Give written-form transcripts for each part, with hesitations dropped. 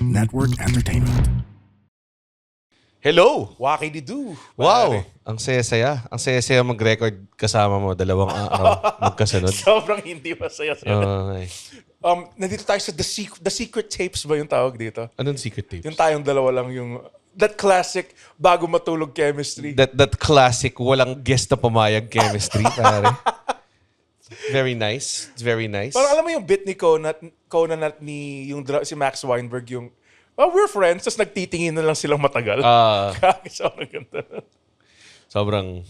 Network Entertainment. Hello! Wakididu. Wow! Ang saya-saya. Ang saya-saya mag-record kasama mo. 2 araw magkasunod. Sobrang hindi masaya sa'yo. Okay. Nandito tayo sa The Secret Tapes ba yung tawag dito? Anong secret tapes? Yung tayong dalawa lang yung... That classic, bago matulog chemistry. That classic, walang guest na pumayag chemistry, pare. Very nice. It's very nice. Parang alam mo yung bit ni Conan at ni si Max Weinberg yung, oh, we're friends, tapos nagtitingin na lang silang matagal. Sobrang ganda. Sobrang...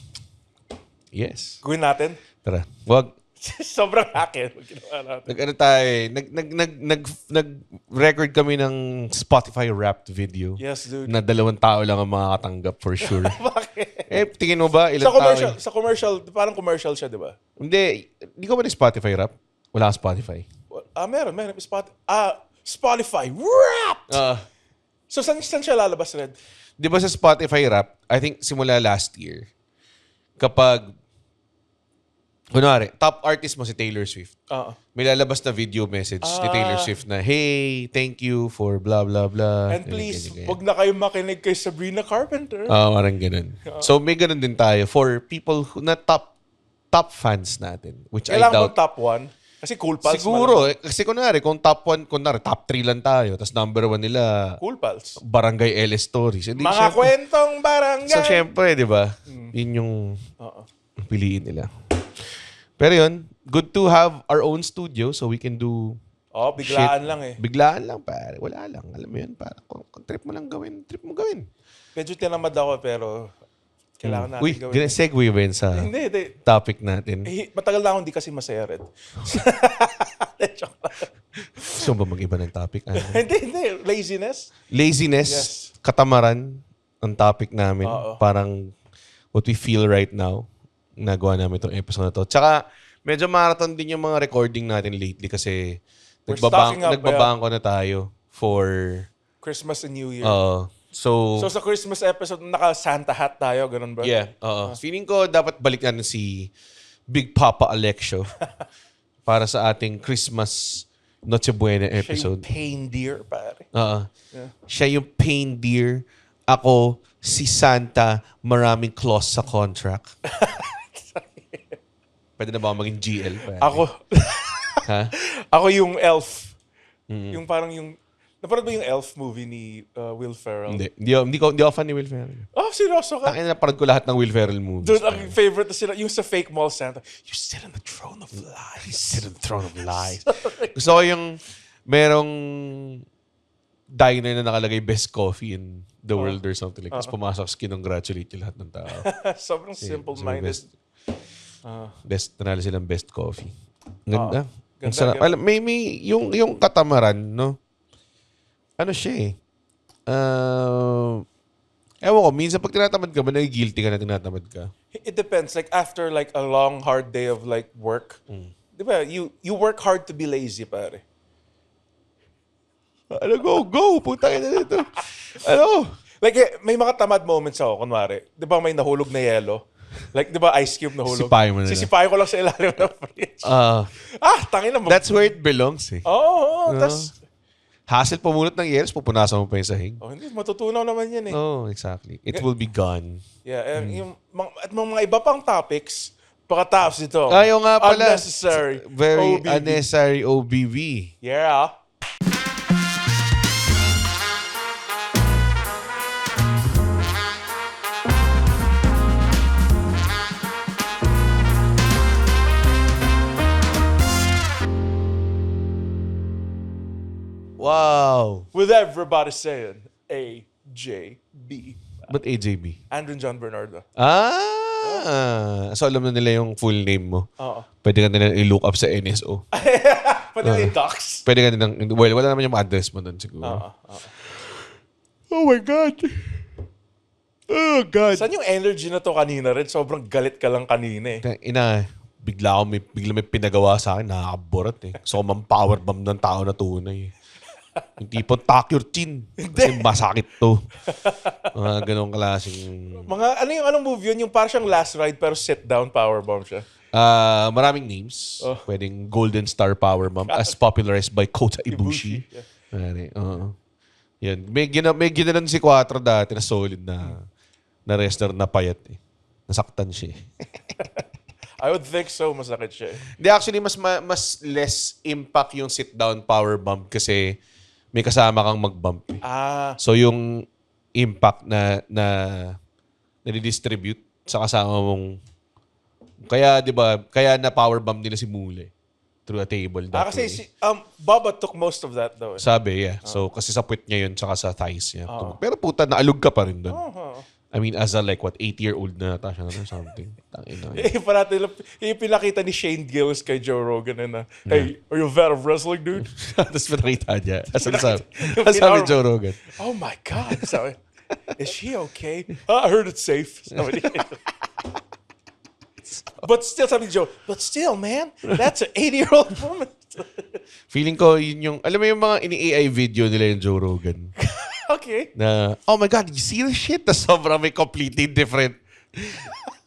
Yes. Gawin natin. Tara. Wag. Sobrang hacker. Ginawa natin. Nag-ano tayo eh. Nag-record kami ng Spotify Wrapped video. Yes, dude. Na 2 tao lang ang makakatanggap for sure. Bakit? Eh, tingin mo ba ilang Sa commercial, parang commercial siya, di ba? Hindi ko ba ni Spotify Wrapped? Wala kang Spotify. Meron. Spotify Wrapped! So, saan siya lalabas, Red? Di ba sa Spotify Wrapped, I think simula last year, kapag, kunwari, top artist mo si Taylor Swift, may lalabas na video message ni Taylor Swift na, hey, thank you for blah, blah, blah. And please, wag na kayo makinig kay Sabrina Carpenter. Parang ganun. So, may ganun din tayo for people na top fans natin, which Kailangan I doubt. top 1? Kasi Cool Pals. Siguro. Kasi kunwari, kung top 1, kunwari, top 3 lang tayo, tapos number 1 nila, Cool Pals. Barangay LS Stories. Hindi, Mga kwentong barangay. So, syempre, di ba? Yun yung piliin nila. Pero yun, good to have our own studio so we can do biglaan shit. lang eh. Biglaan lang, pare. Wala lang. Alam mo yun, para kung trip mo lang gawin, trip mo gawin. Medyo tinamad ako pero kailangan natin Uy, gawin. segue ba yun sa Hindi. topic natin? Matagal na ako hindi kasi masaya, Red. Gusto ba mag-iba ng topic? Hindi. Laziness? Laziness, Yes. katamaran, ang topic namin. Parang what we feel right now. Nagawa namin itong episode na to. Tsaka, medyo marathon din yung mga recording natin lately kasi nagbabangko na tayo for Christmas and New Year. So sa Christmas episode, naka-Santa hat tayo, ganun ba? yeah. Feeling ko dapat balik natin si Big Papa Alexio para sa ating Christmas Noche Buena Siya yung episode. pain deer, pare. Siya yung pain deer. Ako, si Santa, maraming clause sa contract. Pwede na ba ako maging GL? Pare? Ako. Ha? Ako yung elf. Yung parang yung... Napanood ba yung Elf movie ni Will Ferrell? Hindi ako fan ni Will Ferrell. Oh, seryoso ka? Takin na parang ko lahat ng Will Ferrell movies. Dude, ang favorite na sila, yung sa Fake Mall Santa, you sit on the throne of lies. You sit on the throne of lies. Gusto ko yung merong diner na nakalagay best coffee in the world or something like. Tapos pumasok, kinongratulate yung lahat ng tao. Sobrang simple-minded. Best, nanalo silang best coffee. Ganda. Ang Ganda, sarap. ganda. May yung katamaran, no? Ano siya eh? Ewan ko, minsan pag tinatamad ka ba, nag-guilty ka na tinatamad ka? It depends. Like, after like a long, hard day of like work, di ba, you work hard to be lazy, pare. Go! Putang ina dito. Like, may mga tamad moments ako, kunwari. Di ba may nahulog na yelo? Like, di ba ice cube nahulog? Sipahin mo na lang. Sisipahin ko lang sa ilalim ng fridge. Tangin na. That's where it belongs eh. Oo. Tas, Hassle pumunot ng years, pupunasan mo pa yung sahig. hindi, matutunaw naman yan eh. Exactly. It will be gone. Yeah, at mga iba pang topics, pagkatapos ito. Ayaw nga pala. Unnecessary. Very OBB. unnecessary OBV. Yeah. Wow. With everybody saying AJB. Ba't AJB? Andrew John Bernardo. So alam na nila yung full name mo. Oo. Pwede ka nila i-look up sa NSO. Pwede yung docs. Pwede ka nilang, well, wala naman yung address mo doon siguro. Oh my God. Oh God. Saan yung energy na to kanina rin? Sobrang galit ka lang kanina eh. Bigla may pinagawa sa akin, nakakaburat eh. So, power bomb ng tao na tunay. Yung tipong tuck your chin. Kasi masakit to. Mga ganong klaseng... Anong movie yun? Yung parang siyang Last Ride pero sit down powerbomb siya. Maraming names. Pwedeng Golden Star Powerbomb as popularized by Kota Ibushi. Yan. May ginanon si Quattro dati na solid na wrestler na payat eh. Nasaktan siya eh. I would think so, masakit siya. Hindi, actually, mas less impact yung sit-down power bump kasi may kasama kang mag-bump eh. So yung impact na nadidistribute sa kasama mong... Kaya, di ba, kaya na power bump nila si Mule through a table. Kasi Baba took most of that though. Sabi, yeah. So, kasi sa puwet niya yun, tsaka sa thighs niya. Pero puta, naalog ka pa rin doon. I mean, as a 8-year-old na nata siya or something. Tangina. Pinakita ni Shane Gillis kay Joe Rogan na, hey, are you a fan of wrestling, dude? Tapos pinakita niya. Sabi Joe Rogan. Oh my God. Sabi, is she okay? I heard it's safe. But still, sabi ni Joe, but still, man, that's an 80-year-old woman. Feeling ko, yun yung, alam mo yung mga ini-AI video nila yung Joe Rogan. Okay. Na, oh my God, you see the shit? Na sobrang may completely different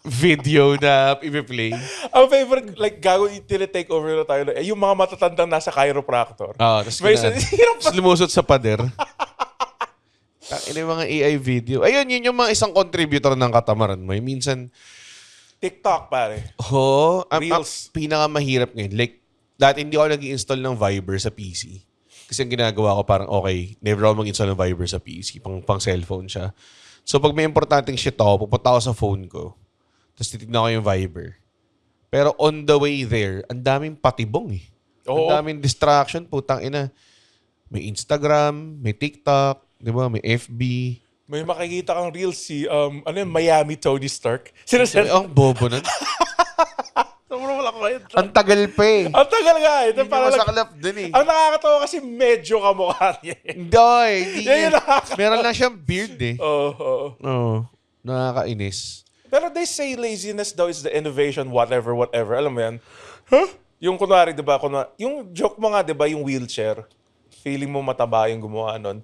video na i-play. Ang favorite, gago, take over na tayo. Yung mga matatandang nasa chiropractor. Tapos lumusot sa pader. Yung mga AI video. Ayun, yun yung mga isang contributor ng katamaran mo. Minsan, TikTok, pare. Reels. Pinakamahirap ngayon. Dati hindi ako nag-install ng Viber sa PC. Kasi ang ginagawa ko parang, okay, never ako mag-install ng Viber sa PC. Pang cellphone siya. So, pag may importanteng shit ako, pupunta ako sa phone ko. Tapos titignan ko yung Viber. Pero on the way there, ang daming patibong eh. Ang daming distraction, putang ina. May Instagram, may TikTok, di ba? May FB. May makikita kang reels si, Miami Tony Stark. Ang bobo nun. Sobrang wala ko ngayon. Ang tagal pa eh. Ang tagal nga eh. Hindi masaklap dun eh. Ang nakakatawa kasi medyo kamukha niya eh. Hindi. Meron lang siyang beard eh. Oo. Nakakainis. Pero they say laziness daw is the innovation, whatever. Alam mo yan? Huh? Yung kunwari, di ba? Yung joke mo nga, di ba? Yung wheelchair. Feeling mo mataba yung gumawa nun.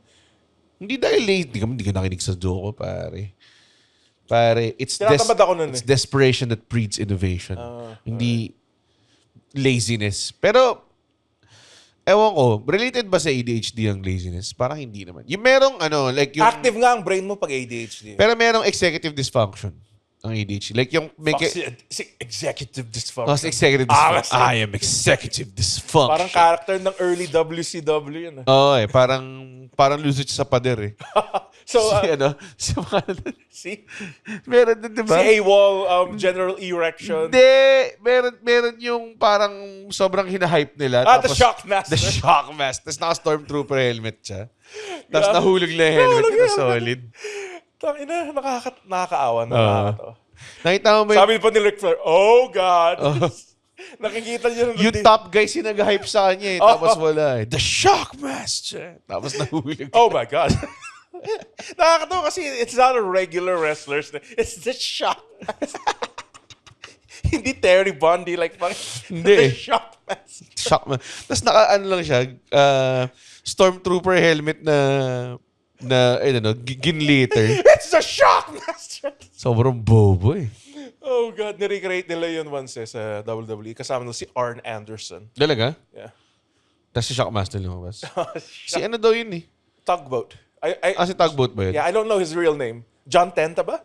Hindi dahil lazy. Hindi ka nakinig sa joke ko, pare. It's desperation that breeds innovation. Hindi laziness. Pero, ewan ko, related ba sa ADHD ang laziness? Parang hindi naman. Yung merong yung... Active nga ang brain mo pag ADHD. Pero merong executive dysfunction ang ADHD. Like yung... executive dysfunction. Executive dysfunction. I am executive dysfunction. Parang character ng early WCW yun. Oo parang lusot siya sa pader eh. So, meron din, diba? Si AWOL, General Erection. Hindi. Meron yung parang sobrang hinahype nila. The Shockmaster. The Shockmaster. Tapos naka-stormtrooper helmet siya. Tapos nahulog na yung helmet na solid. Tangina, nakakaawa. Nakakatawa. Nakita mo ba sabi pa ni Ric Flair, oh God. Nakikita niyo yung top guys yung nag-hype sa kanya eh. Tapos wala eh. The Shockmaster. Tapos nahulog. Oh my God. Nakakatawa kasi it's not a regular wrestler. It's the Shockmaster. Hindi Terry Bundy hindi. The Shockmaster. Shockmaster. Tapos naka-ano lang siya, stormtrooper helmet na ginlitter. It's the Shockmaster! Sobrang bobo eh. Oh God, nirecreate nila yun once sa WWE. Kasama nila si Arn Anderson. Talaga? Yeah. Tapos si Shockmaster lumabas. Si daw yun eh? Tugboat. Si Tugboat ba yun? Yeah, I don't know his real name. John Tenta ba?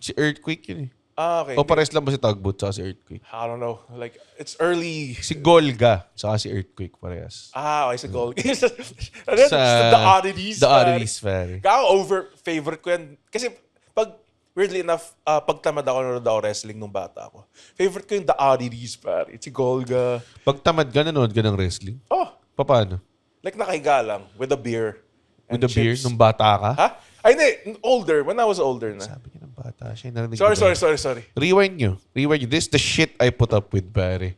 Si Earthquake yun eh. Okay. O pares lang ba si Tugboat saka si Earthquake? I don't know. It's early. Si Golga saka si Earthquake parehas. Okay, si Golga. The Oddities. The Oddities, pare. Favorite ko yan. Kasi weirdly enough, pag tamad ako nanonood ako wrestling nung bata ako. Favorite ko yung The Oddities, pare. Si Golga. Pag tamad ka, nanonood ka ng wrestling? Paano? Nakahiga lang with a beer. With a beer? Nung bata ka? Ha? Ay, hindi. Older. When I was older na. Sabi niya ng bata. Siya Sorry. Rewind nyo. This is the shit I put up with, pare.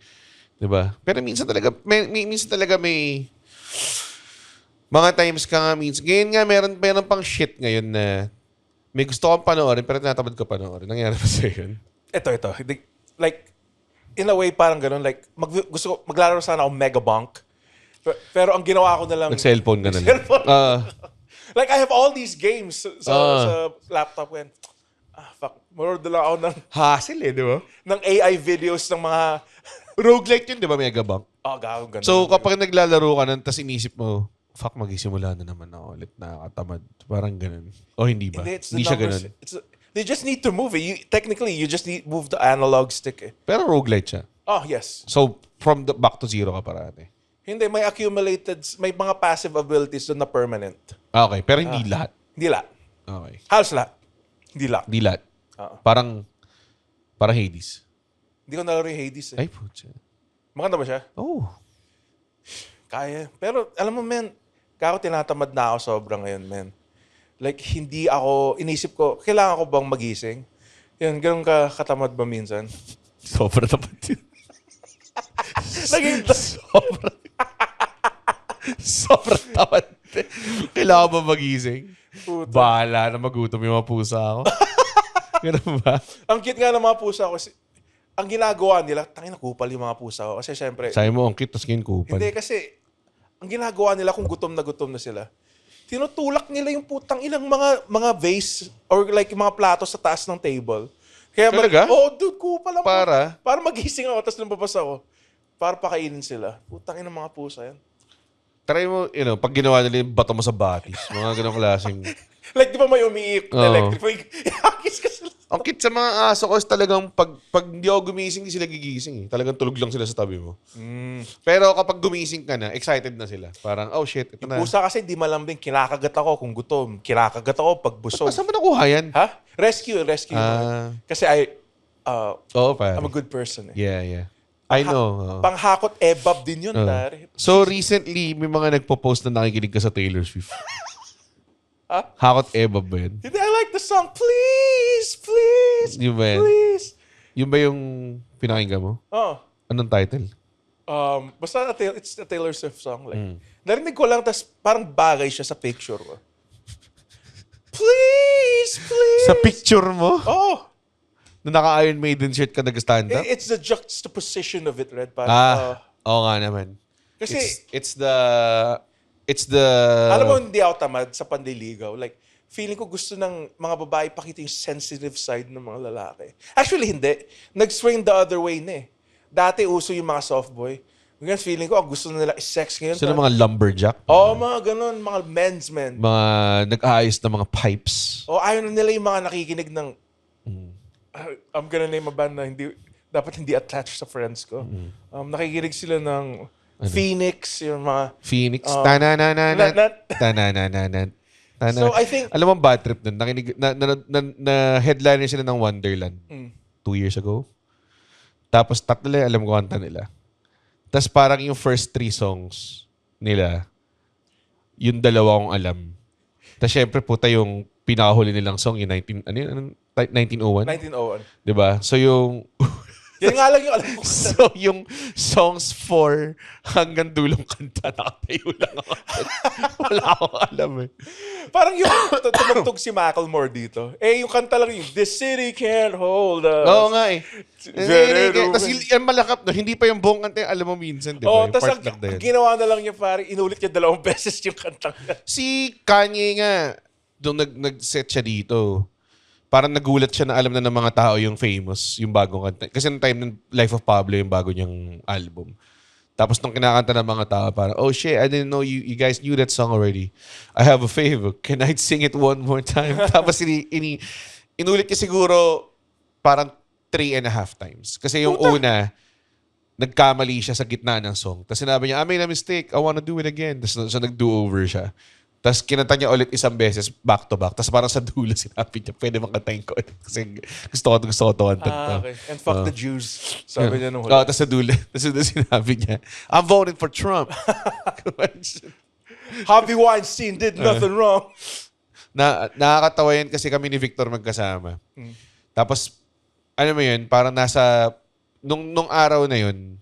Diba? Pero minsan talaga may mga times ka nga minsan. Ngayon nga, meron pang shit ngayon na may gusto kong panoorin pero tinatamad ko panoorin. Nangyari ba sa'yo yun? Ito. In a way, parang ganun. Gusto ko, maglaro sana ako Megabunk. Pero ang ginawa ko na lang... Nag-cellphone ka na lang. I have all these games sa laptop ko. Fuck. Manood na lang ako ng... Hassle eh, di ba? Ng AI videos ng mga... Roguelike yun, di ba, Megabunk? Gago, ganun. So, kapag naglalaro ka nun, tas inisip mo, fuck, magisimula na naman ako ulit, nakakatamad. Parang ganun. O hindi ba? Hindi, it's the Hindi siya numbers. ganun. They just need to move it. Technically, you just need move the analog stick. Pero roguelite siya. Oh, yes. So, from the back to zero ka parati. Hindi, may accumulated, may mga passive abilities doon na permanent. Okay, pero hindi lahat. Hindi lahat. Okay. Halos lahat. Hindi lahat. Hindi lahat. Parang Hades. Hindi ko nalaro yung Hades eh. Ay, putya. Maganda ba siya? Oh. Kaya. Pero, alam mo, men, kako tinatamad na ako sobra ngayon, men. Like, hindi ako, inisip ko, kailangan ko bang magising? Yan, ganun ka katamad ba minsan? Sobra naman yun. Naging, Sobrang tamad. Kailangan ba magising? Puta. Bahala na magutom yung mga pusa ako. Ganun ba? Ang cute nga ng mga pusa ko, ang ginagawa nila, tangin na kupal yung mga pusa ko. Kasi syempre, Sabi mo, ang cute, tapos ngayon kupal. hindi kasi, ang ginagawa nila kung gutom na sila, tinutulak nila yung putang ilang mga vase or like mga plato sa taas ng table. Kaya Talaga? dude, kupal lang. Para? Para magising ako, tapos lumabas ako. Para pakainin sila. Putang ina mga pusa yan. Try mo, pag ginawa nila yung bato mo sa batis. Mga ganong klaseng... Like, di ba may umiik na Oo. electric? Yakis ka sila. Ang cute sa mga aso ko is talagang pag hindi ako gumising, hindi sila gigising. Talagang tulog lang sila sa tabi mo. Pero kapag gumising ka na, excited na sila. Parang, oh shit, ito na. Pusa kasi di malambing. Kinakagat ako kung gutom. Kinakagat ako pag busog. Saan mo nakuha yan? Ha? Rescue. Kasi Oo, pare. I'm a good person eh. Yeah. I know. Panghakot ebab din yun, pare. So recently, may mga nagpo-post na nakikinig ka sa Taylor Swift. Ha? Hakot ebab ba yun? Hindi, I like the song. Please, please, Yun ba yan? please. Yun ba yung pinakinggan mo? Oh. Anong title? Basta it's a Taylor Swift song. Like, narinig ko lang, tas parang bagay siya sa picture ko. Please, please. Sa picture mo? Oh. Na naka-Iron Maiden shirt ka nag-stand up? It's the juxtaposition of it, Red. Parang, Oo nga naman. kasi, It's the... alam mo, hindi ako tamad sa pandiligaw. Like, feeling ko gusto ng mga babae pakita yung sensitive side ng mga lalaki. Actually, hindi. Nag-swing the other way na eh. Dati uso yung mga soft boy. Ngayon, feeling ko, ang gusto nila is sex ngayon. Sino mga lumberjack? Mga ganun. Mga men's men. Mga nag-aayos na mga pipes. Ayaw na nila yung mga nakikinig ng... I'm gonna name a band na dapat hindi attached sa friends ko. Nakikinig sila ng Phoenix, yung mga... Phoenix. Tananananan. Not- Tananananan. So, I think... Alam mo ang bad trip nun? Nakinig, na headliner sila ng Wonderland 2 years ago. Tapos tatlo lang alam ko kanta nila. Tapos parang yung first 3 songs nila, yung dalawa kong alam. Tapos syempre puta yung pinakahuli nilang song, yung 1901. 1901. Diba? So yung... Yan nga lang yung alam ko. So, yung songs 4 hanggang dulong kanta, nakatayo lang ako. Wala akong alam eh. Parang yung tumugtog si Macklemore dito. Yung kanta lang yung, "This city can't hold us." Oo nga eh. Tapos yung malakap na, hindi pa yung buong kanta, alam mo minsan, di ba? Yung Tapos part lang na ang yun. ginawa na lang niya, pare, inulit niya 2 beses yung kantang yan. Si Kanye nga, doon nag-set siya dito. Parang nagulat siya na alam na ng mga tao yung famous, yung bagong kanta. Kasi ng time ng Life of Pablo, yung bago niyang album. Tapos nung kinakanta ng mga tao, parang, oh shit, I didn't know you guys knew that song already. I have a favor. Can I sing it one more time? Tapos inulit niya siguro parang 3.5 times. Kasi yung una, nagkamali siya sa gitna ng song. Tapos sinabi niya, I made a mistake. I wanna do it again. Tapos nag-do-over siya. Tapos kinanta niya ulit isang beses, back to back. Tapos parang sa dulo sinabi niya, pwede makantayin ko ulit. Kasi gusto ko to kanta. Okay. And fuck the Jews. Sabi niya nung huli. Tapos sa dulo sinabi niya, I'm voting for Trump. Harvey Weinstein did nothing wrong. Nakakatawa yan kasi kami ni Victor magkasama. Tapos, ano mo yun, parang nasa, nung araw na yun,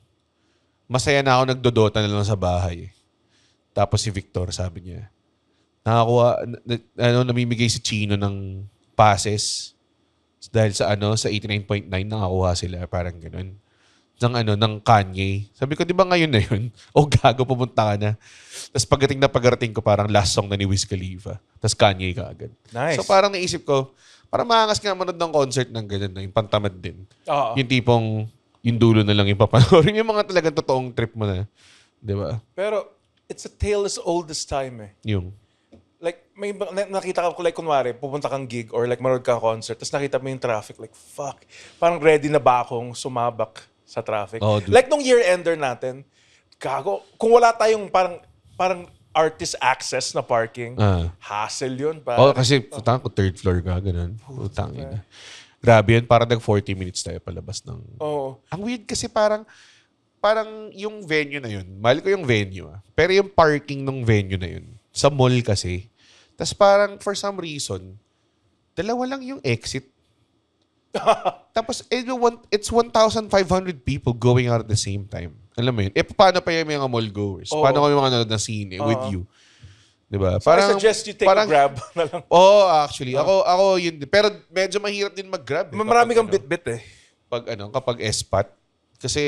masaya na ako nagdodota na lang sa bahay. Tapos si Victor, sabi niya, namimigay si Chino ng passes dahil sa sa 89.9 nakakuha sila, parang ganun. Ng Kanye. Sabi ko, di ba ngayon na yun? O gago, pumunta ka na. Tapos pagdating ko, parang last song na ni Wiz Khalifa. Tapos Kanye ka agad. Nice. So parang naisip ko, parang maangas ka manood ng concert ng ganun na yung pantamad din. Yung tipong, yung dulo na lang yung papanoorin. Yung mga talagang totoong trip mo na. Di ba? Pero, it's a tale as old as time eh. Yung, Like, may nakita ka, like, kunwari, pupunta kang gig or like, manood kang concert, tapos nakita mo yung traffic, like, fuck. Parang ready na ba akong sumabak sa traffic? Oh, dude. Like, nung year-ender natin, gago, kung wala tayong parang artist access na parking, hassle yun. kasi putang ko third floor ka, ganun. Putang ina. Grabe yun, parang 40 minutes tayo palabas ng... Oo. Ang weird kasi parang yung venue na yun, mahal ko yung venue pero yung parking ng venue na yun, sa mall kasi, tas parang for some reason, dalawa lang yung exit. Tapos it's 1,500 people going out at the same time. Alam mo yun? Paano pa yung mga mall goers? Paano kami mga nanonood ng sine with you? Diba? So I suggest you take a Grab na lang. Actually. Ako yun. Pero medyo mahirap din mag-Grab. Marami kang bit-bit eh. Kapag S-Pat. Kasi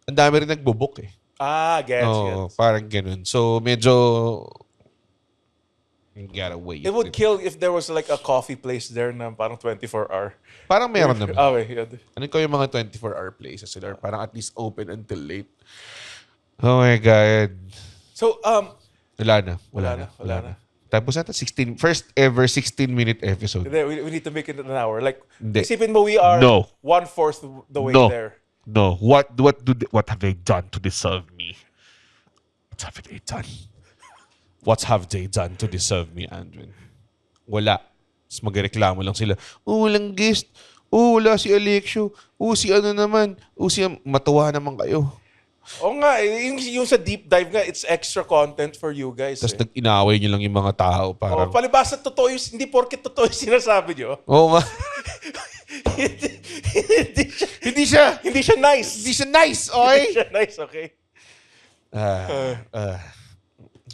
ang dami rin nagbo-book eh. Gets. Parang ganun. So medyo you gotta wait. It would kill if there was like a coffee place there na parang 24-hour. Parang meron naman. Okay, yun. Ano ko yung mga 24-hour places sila? Parang at least open until late. Oh my God. So, Wala na. Tapos natin first ever 16-minute episode. we need to make it an hour. Like, Hindi. isipin mo we are No. 1/4 the way No. there. No. What have they done to deserve me? What have they done? What have they done to deserve me, Andwin? Wala. Tapos magreklamo lang sila. Walang guest. Wala si Alexio. Si ano naman. Si matuwa naman kayo. Oo nga, yung sa deep dive nga, it's extra content for you guys. Tapos nag-inaway nyo lang yung mga tao. Parang, palibasa totoo yung, hindi porket totoo yung sinasabi nyo. Oo nga. Hindi siya nice. Hindi siya nice, oy! Hindi siya nice, okay?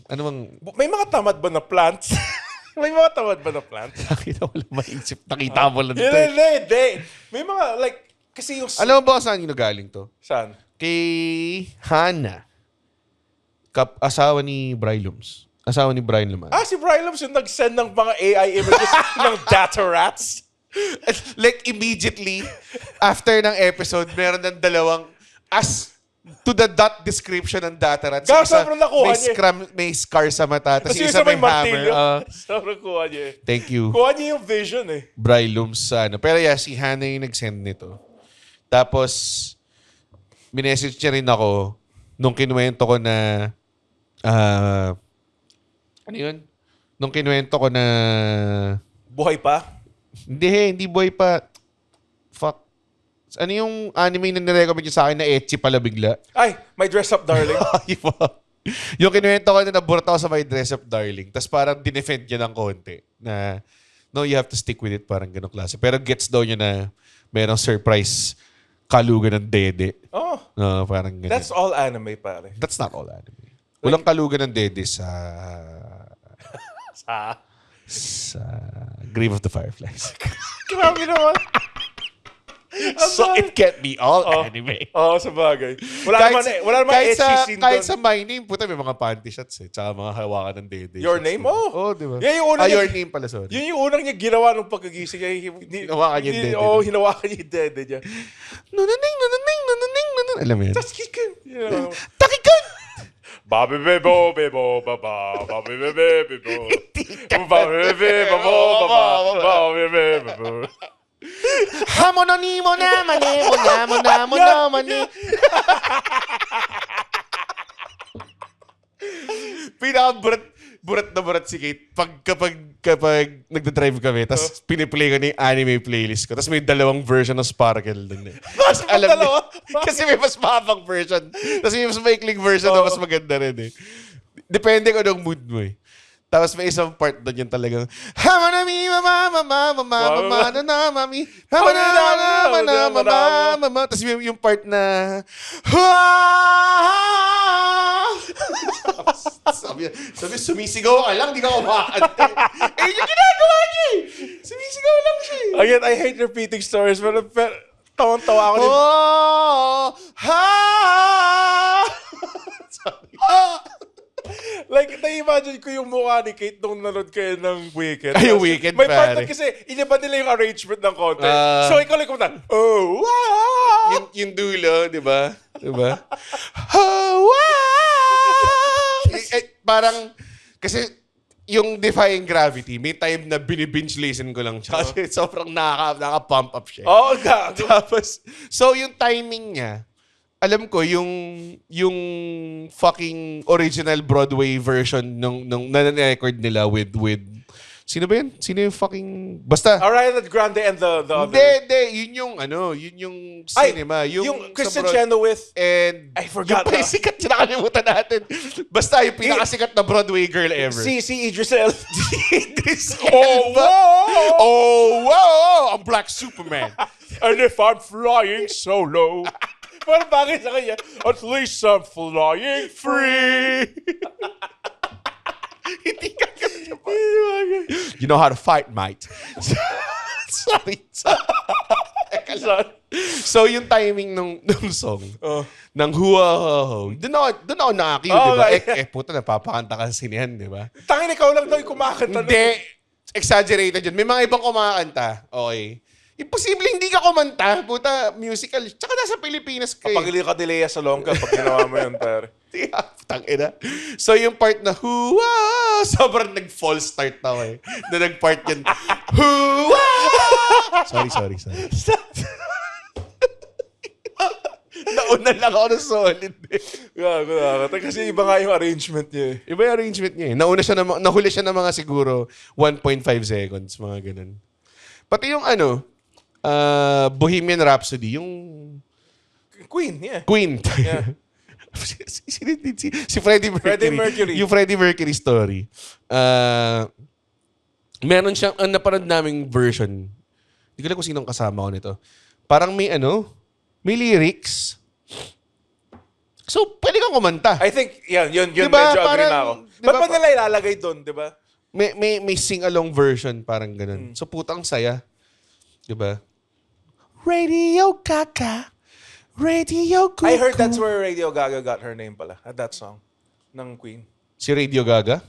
Ano bang... May mga tamad ba na plants? May mga tamad ba na plants? Nakita mo lang maisip. Nakita mo lang ito. Hindi. May mga, like, kasi yung... Alam mo ba saan yung galing to? Saan? Kay Hannah. Asawa ni Brylums. Asawa ni Brian Luman. Si Brian Lums yung nag-send ng mga AI images ng data rats? Like, immediately, after ng episode, meron ng dalawang as to the dot description ng data rats. Sobrang nakuha niya. May scar sa mata. Tapos Kasi isa may hammer. Sobrang kuha niya. Thank you. Kuha niya yung vision eh. Brylums. Pero si Hannah yung nag-send nito. Tapos, minessage niya rin ako nung kinuwento ko na ano yun? Nung kinuwento ko na buhay pa? Hindi buhay pa. Fuck. Ano yung anime na nirecommend niyo sa akin na ecchi pala bigla? My Dress Up Darling. Yung kinuwento ko na naburot ako sa My Dress Up Darling. Tapos parang dinefend niya ng konti na no, you have to stick with it. Parang ganong klase. Pero gets daw niya na merong surprise kalugan ng dede. Parang ganun. That's all anime, pare. That's not all anime. Walang kalugan ng dede sa Grave of the Fireflies. Grabe naman. So it can't be all anime. Sa bagay. Wala naman ecchi scene doon. Kahit sa My Name, puta, may mga panty shots eh. Tsaka mga hawakan ng dede. Your Name? Di ba? Yan yung unang Your Name pala, sorry. Yun yung unang niya ginawa nung pagkagising niya. Hinawakan niya yung dede. Hinawakan niya yung dede niya. Nunaning. Alam mo yan? Takikan! Babi bebo bebo baba babi bebe bebo babi bebe bebo baba babi bebe bebo Hamononi mo naman eh. Burat na burat si Kate kapag nagda-drive kami tapos piniplay ko na yung anime playlist ko tapos may dalawang version ng Sparkle dun eh. Tapos alam niya, kasi may mas mabang version tapos may mas maikling version na mas maganda rin eh. Depende ko ng mood mo eh. Tapos may isang part doon yung talagang Hamanami mama tapos yung part na sabi sumisigaw ka lang, di ka kumakanta. Yung ginagawa niya eh. Sumisigaw lang siya eh. Again, I hate repeating stories, pero tawang-tawa ako din. Like, na-imagine ko yung mukha ni Kate nung nanood kayo ng Weekend. Ay, Weekend, may part pare. na kasi, iniba nila yung arrangement ng content. So, ikaw lang kumanta, yung dulo, di ba? parang, kasi yung Defying Gravity, may time na binibinge listen ko lang siya. Kasi sobrang nakaka-pump up siya. Oo, gago. Tapos, so yung timing niya, alam ko, yung fucking original Broadway version nung na-record nila with sino ba yun? Sino yung fucking... Basta... Ariana Grande and the other... Hindi. Yun yung cinema. Yung Kristen sa Chenoweth. And... I forgot yung sikat, nakalimutan natin. Basta yung pinakasikat na Broadway girl ever. Si Idris Elba. Idris Elba. Oh, wow! I'm Black Superman. And if I'm flying solo... Parang bagay sa kanya. At least I'm flying free. Hindi ka You know how to fight, mate. Sorry. So, yung timing nung song, ng Hua Ho, doon ako nakakiw, di ba? Puta, napapakanta ka sa sinihan, di ba? Tangin, ikaw lang daw yung kumakanta. Hindi. Exaggerated yun. May mga ibang kumakanta. Okay. Imposible hindi ka kumanta. Puta, musical. Tsaka nasa Pilipinas ka. Papagili ka delay sa Longga pag ginawa mo yun, pare. Tangina. So yung part na Hua, sobrang nag-false start na ako eh. Na nag-part yun. Hua! Sorry. Nauna lang ako ng solid eh. Gago. Kasi iba nga yung arrangement niya eh. Iba yung arrangement niya eh. Nahuli siya ng mga siguro 1.5 seconds, mga ganun. Pati yung Bohemian Rhapsody, yung... Queen, yeah. Queen. Yeah. si Freddie Mercury. Freddie Mercury. Yung Freddie Mercury story. Meron siyang, ang napanood naming version, hindi ko alam kung sinong kasama ko nito. Parang may lyrics. So, pwede kang kumanta. I think, yun diba? Medyo agree na ako. Diba, Ba't ba nila ilalagay doon, di ba? May sing-along version, parang ganun. So, putang saya. Diba? Radio Gaga. Radio Gaga. I heard that's where Radio Gaga got her name pala, at that song, ng Queen. Si Radio Gaga?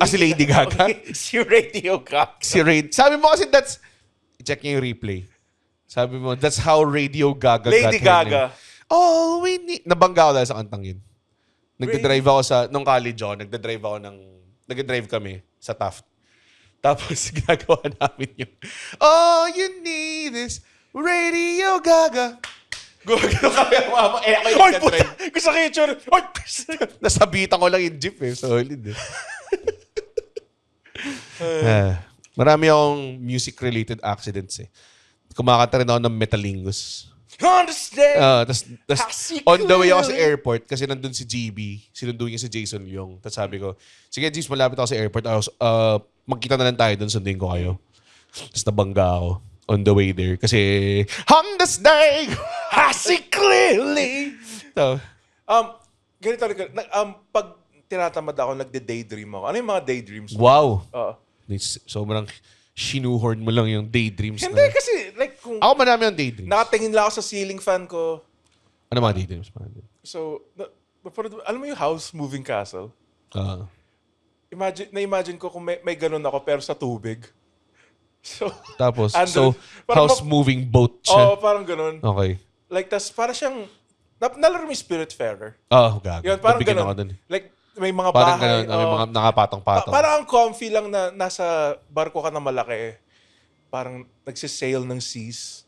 Si Lady Gaga? Si Radio Gaga. Sabi mo kasi check niyo yung replay. Sabi mo, that's how Radio Gaga Lady got her Gaga. name. Oh, we need... Nabangga ako dahil sa kantang yun. Nagdadrive ako nung college ako, nagdadrive kami sa Taft. Tapos ginagawa namin yung, all you need is Radio Gaga. Gumagano kami ang mama. Ako yung nagdadrive. Gusto ko yung tsura. Nasabitan ko lang yung jeep eh. Solid eh. Marami akong music-related accidents eh. Kumakanta rin ako ng Metalingus. Understand? Tas on the way ako sa airport, kasi nandun si GB, sinundo niya si Jason Leong. Tapos sabi ko, sige James, malapit ako sa airport. Magkita na lang tayo dun, sundin ko kayo. Tapos nabangga ako on the way there. Kasi, on this day, I see clearly. So, ganito. Pag tinatamad ako, nagde-daydream ako. Ano yung mga daydreams mo? wow. Oo. Sobrang shinuhorn mo lang yung daydreams Hindi, na. kasi like kung Ako marami yung daydreams. nakatingin lang ako sa ceiling fan ko. Ano mga daydreams? So, alam mo yung house moving castle? Na-imagine ko kung may ganun ako pero sa tubig. So, Tapos, andun, house-moving boat siya. Oo, parang ganun. Okay. Like, tas para siyang, nalaro mo yung Spiritfarer. Gago. Yun, parang Nabigyan ganun. ako dun. Like, may mga Parang bahay. ganun, may mga nakapatong-patong. Parang ang comfy lang na nasa barko ka na malaki. Parang nagsisail ng seas.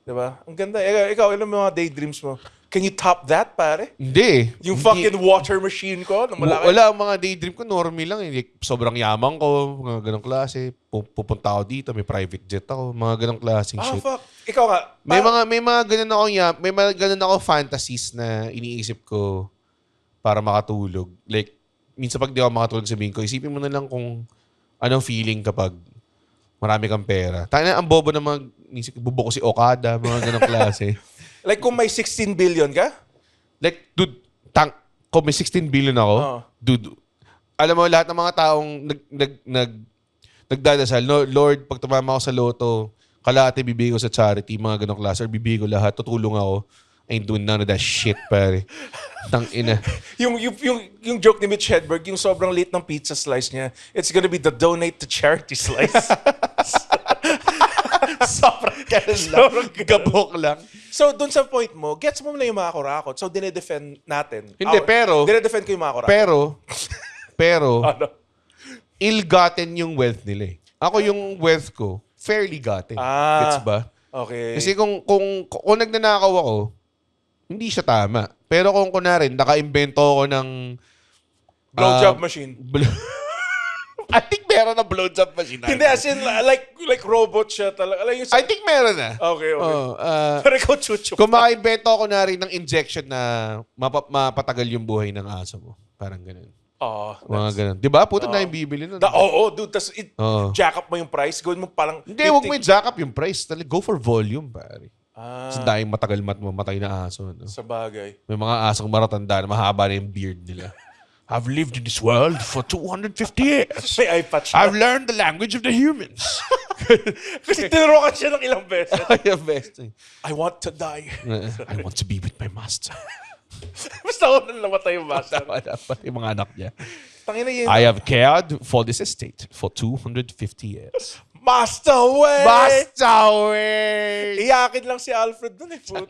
Diba? Ang ganda. Ikaw, ilan mga daydreams mo? Can you top that, pare? Hindi. Yung fucking water machine ko na malaki. Wala, ang mga daydream ko, normie lang. Like, sobrang yaman ko, mga ganong klase. Pupunta ako dito, may private jet ako, mga ganong klaseng shit. Fuck. Ikaw nga. May mga ganun ako, may mga ganun ako fantasies na iniisip ko para makatulog. Like, minsan pag di ako makatulog, sabihin ko, isipin mo na lang kung anong feeling kapag marami kang pera. Tayo na, ang bobo na mga, bubo ko si Okada, mga ganong klase. Like kung may 16 billion ka? Like, dude, kung may 16 billion ako, dude, alam mo, lahat ng mga taong nagdadasal, no, Lord, pag tumama ako sa loto, kalahati bibigay ko sa charity, mga ganong klase, or bibigay ko lahat, tutulong ako. I ain't doing none of that shit, pare. Tangina. yung joke ni Mitch Hedberg, yung sobrang liit ng pizza slice niya, it's gonna be the donate to charity slice. Sobrang ganun lang. Gabok lang. So, dun sa point mo, gets mo na yung mga kurakot. So, dinedefend natin. Hindi, pero... Dinedefend ko yung mga kurakot. Pero, Pero, Ano? ill-gotten yung wealth nila eh. Ako yung wealth ko, fairly gotten. Gets ba? Okay. Kasi kung nagnanakaw ako, hindi siya tama. Pero kung kunwari, naka-invento ako ng Blowjob machine. I think meron na blowjob machine. Hindi, as in, like robot siya talaga. Like, I think meron na. Okay. Oh, Pero ikaw, chuchu. kung maka-invento ako na rin ng injection na mapatagal yung buhay ng aso mo. Parang ganun. Mga ganun. Di ba? Puta na yung bibili nun. Dude. Tapos jack up mo yung price. Gawin mo parang... Hindi, huwag mo i-jack up yung price. Go for volume, pare. Kasi dahil matagal mamatay na aso. No? Sa bagay. May mga asong maratanda na mahaba na yung beard nila. I've lived in this world for 250 years. May eye patch I've learned the language of the humans. Kasi tinurukan siya ng ilang beses. Best. I want to die. I want to be with my master. Basta ako nang namatay yung master. Dapat yung mga anak niya. Tangina yun. I have cared for this estate for 250 years. Master way! Way! Iyakin lang si Alfred dun eh. Puto.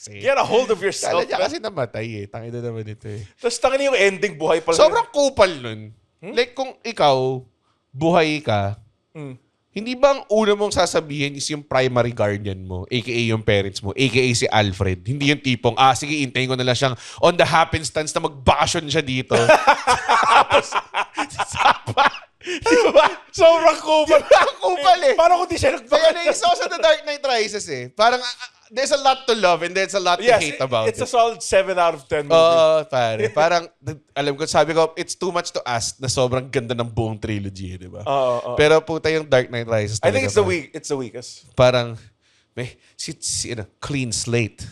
Get a hold of yourself. Kala niya kasi namatay eh. Tangina naman ito eh. Tapos tangina yung ending buhay pala. Sobrang kupal nun. Like kung ikaw, buhay ka, hindi ba ang una mong sasabihin is yung primary guardian mo, aka yung parents mo, aka si Alfred? Hindi yung tipong, sige, intayin ko na lang siyang on the happenstance na mag-vacation siya dito. Tapos, diba? Sobrang kupal. Kupal eh. Parang kung di siya Kaya nagbakasyon. naisaw sa The Dark Knight Rises eh. Parang, there's a lot to love and there's a lot to hate about it's it. a solid 7 out of 10 movie. Pare. Parang, alam ko, sabi ko, it's too much to ask na sobrang ganda ng buong trilogy, di ba? Pero puta yung Dark Knight Rises. I think it's the weakest. Parang, clean slate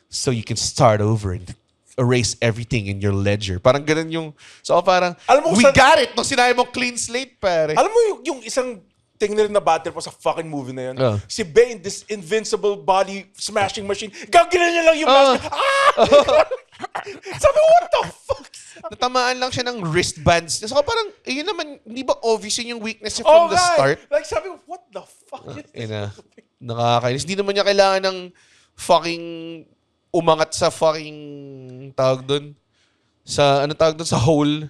so you can start over and erase everything in your ledger. Parang ganun yung, so parang, we got it nung sinabi mo clean slate, pare. Alam mo yung isang thing na rin na battle pa sa fucking movie na yun? Si Bane, this invincible body smashing machine, gagawin niya lang yung mask. Sabi ko, what the fuck? Natamaan lang siya ng wristbands. So parang, yun naman, hindi ba obvious yun yung weakness niya from the start? Like sabi ko, what the fuck is this? Nakakainis. Hindi naman niya kailangan ng fucking umangat sa fucking tawag doon. Sa hole.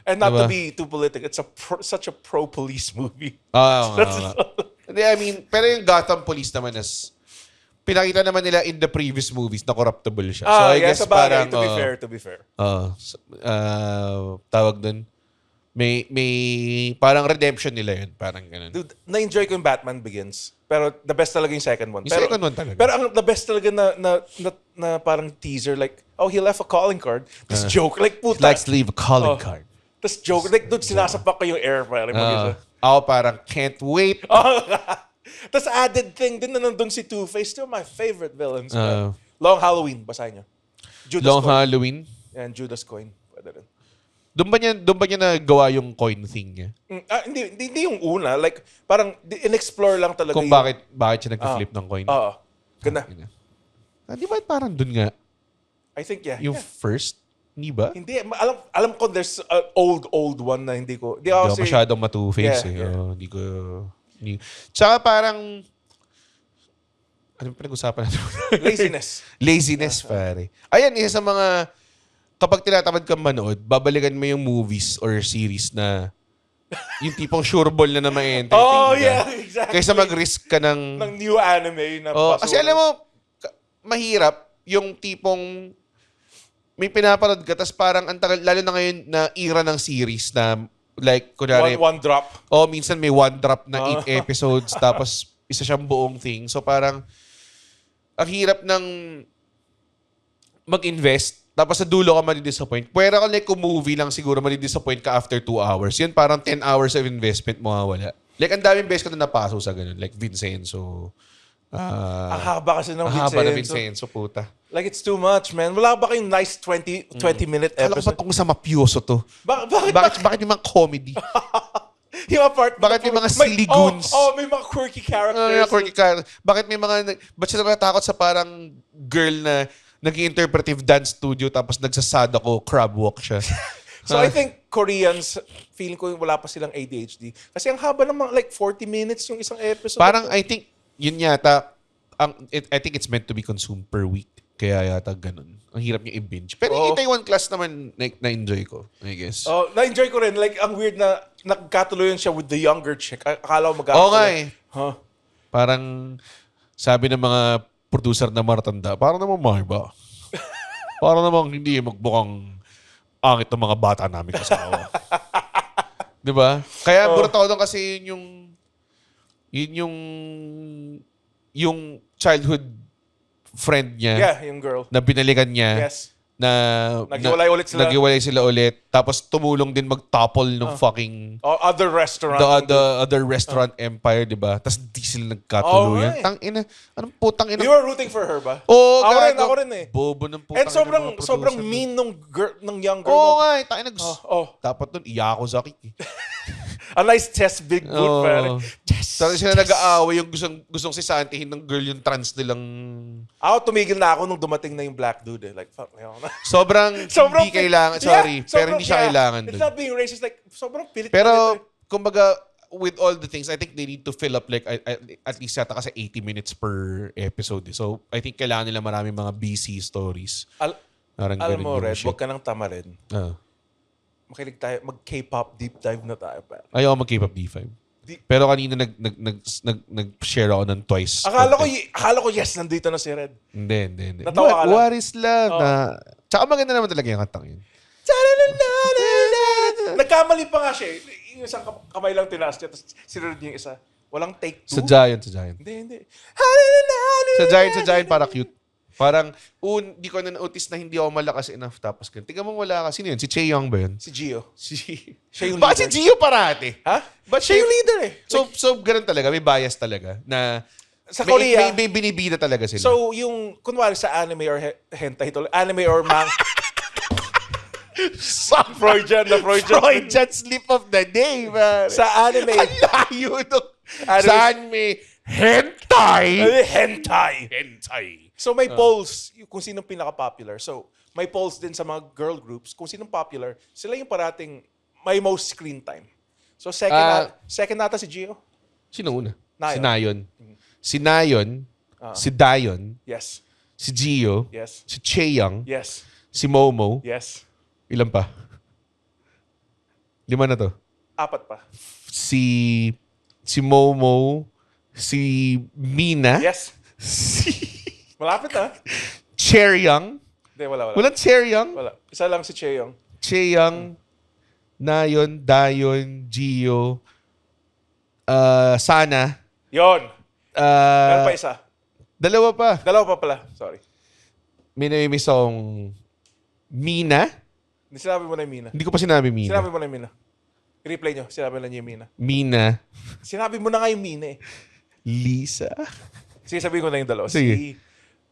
And not diba? to be too political, it's such a pro-police movie. I mean, pero yung Gotham Police naman pinakita naman nila in the previous movies na corruptible siya. So I guess parang to be fair. Tawag doon. May parang redemption nila yun. Parang ganun. Dude, na-enjoy ko yung Batman Begins. Pero the best talaga yung second one. Yung second one talaga. Pero ang the best talaga na parang teaser, like, he left a calling card. This joke, like, puta. Let's leave a calling card. This joke, like, dude, sinasapak ko yung air. Ako parang, can't wait. Tapos added thing din na nandun si Two-Face. Still my favorite villains. Long Halloween, basahin nyo. Long Halloween? And Judas Coin. Pwede rin. Doon ba niya nagawa yung coin thing niya? Hindi yung una. Like, parang in-explore lang talaga. Kung bakit siya nag-flip ng coin? Ganda. Di ba parang doon nga? I think, yeah. Yung first? Hindi ba? Hindi. Alam ko there's an old one na hindi ko. Hindi ako masyadong matu-face eh. Hindi ko... Tsaka parang... Ano pinag-usapan natin? Laziness, pare. Ayan, isa sa mga... Kapag tinatamad kang manood, babalikan mo yung movies or series na yung tipong sureball na ma-entertain ka. Yeah, exactly. Kaysa mag-risk ka ng new anime na kasi alam mo, mahirap yung tipong may pinapanood ka, tas parang ang tagal, lalo na ngayon na era ng series na like, kunwari, one drop. Minsan may one drop na 8 episodes, tapos isa siyang buong thing. So parang, ang hirap ng mag-invest, tapos sa dulo ka madi-disappoint. Pwera ka like kung movie lang siguro madi-disappoint ka after 2 hours. Yun parang 10 hours of investment mo wala. Like ang daming beses ko na napaso sa ganun. Like Vincenzo. Ang haba kasi ng Vincenzo. Ang haba na Vincenzo, puta. Like it's too much, man. Wala ba kayong nice 20-minute episode? Kala ko ba tungkol sa mafioso to? Bakit yung mga comedy? Yung part, bakit may mga silly goons? May mga quirky characters. Bakit may mga... Ba't siya natatakot sa parang girl na nag-interpretive dance studio tapos nagsasad ako, crab walk siya. So I think Koreans, feeling ko wala pa silang ADHD. Kasi ang haba ng mga like 40 minutes yung isang episode. Parang I think, yun yata, I think it's meant to be consumed per week. Kaya yata ganun. Ang hirap niya i-binge. Pero yung Itaewon Class naman, na-enjoy ko, I guess. Oh, na-enjoy ko rin. Like, ang weird na nagkatuloyan siya with the younger chick. Akala ko Oo nga eh. Huh? Parang sabi ng mga producer na maratanda, parang naman ba? Parang naman hindi magmukhang angit ng mga bata namin kasawa. Di ba? Kaya burata ko doon kasi yung childhood friend niya Yeah, yung girl. na binalikan niya Yes. na Naghiwalay sila. ulit. Tapos tumulong din mag-topple ng fucking Other restaurant. the other restaurant empire, di ba? Tapos di sila nagkatuluyan. Oh, Tang ina. Anong putang ina? You were rooting for her ba? Oo, Ako rin eh. Bobo ng putang And ina mga sobrang producer. mean ng young girl. Oo nga, tang ina. Dapat nun, iyak ako sa akin. A nice test, big good, pare. Yes! Tapos sila nag-aaway yung gustong sisantihin ng girl yung trans nilang... Ako, tumigil na ako nung dumating na yung black dude eh. Like, fuck, ayaw na. Sobrang hindi kailangan, pero hindi siya kailangan It's dun. not being racist, like, sobrang pilit. Pero, kumbaga, with all the things, I think they need to fill up like at least yata kasi 80 minutes per episode. So, I think kailangan nila maraming mga BC stories. Alam mo, Red, huwag ka nang tamarin. Makinig tayo, mag-K-pop deep dive na tayo. Ayaw mag-K-pop D5. Pero kanina nag-share ako ng twice. Akala ko yes, nandito na si Red. Hindi. Natawa ka lang. What is love? Tsaka maganda naman talaga yung kantang yun. Nagkamali pa nga siya eh. Yung isang kamay lang tinaas niya, tapos sinunod niya yung isa. Walang take two. Sa Giant. Hindi. Sa Giant para cute. Parang, di ko na-notice na hindi ako malakas enough. Tapos, tingnan mo wala ka. Sino yun? Si Chaeyoung ba yun? Si Gio. Siya yung Bakit si Gio parati? Ha? But Siya yung leader eh. So ganun talaga. May bias talaga. Na sa Korea. May binibida talaga sila. So, yung, kunwari sa anime or hentai, anime or manga. Freudian. Freudian slip of the day, man. Sa anime. Ang layo nung... Sa anime, hentai. So may polls kung sinong pinaka-popular. So may polls din sa mga girl groups kung sinong popular. Sila yung parating may most screen time. So second nata si Gio. Sino una? Nayon. Si Nayon. Si Dayon. Yes. Si Gio. Yes. Si Chaeyoung. Yes. Si Momo. Yes. Ilan pa? 5 na to. 4 pa. Si Momo. Si Mina. Yes. Malapit na. Chaeyoung. Hindi, wala. Walang Chaeyoung? Wala. Isa lang si Chaeyoung. Chaeyoung, Nayon, Dayon, Gio, Sana. Yon. Meron pa isa. Dalawa pa. Pala. Sorry. May namimiss akong Mina. Hindi sinabi mo na yung Mina. Hindi ko pa sinabi Mina. Sinabi mo na yung Mina. I-replay nyo. Sinabi na niyo yung Mina. Mina. Sinabi mo na nga yung Mina eh. Lisa. Sige, sabihin ko na yung dalawa. Sige.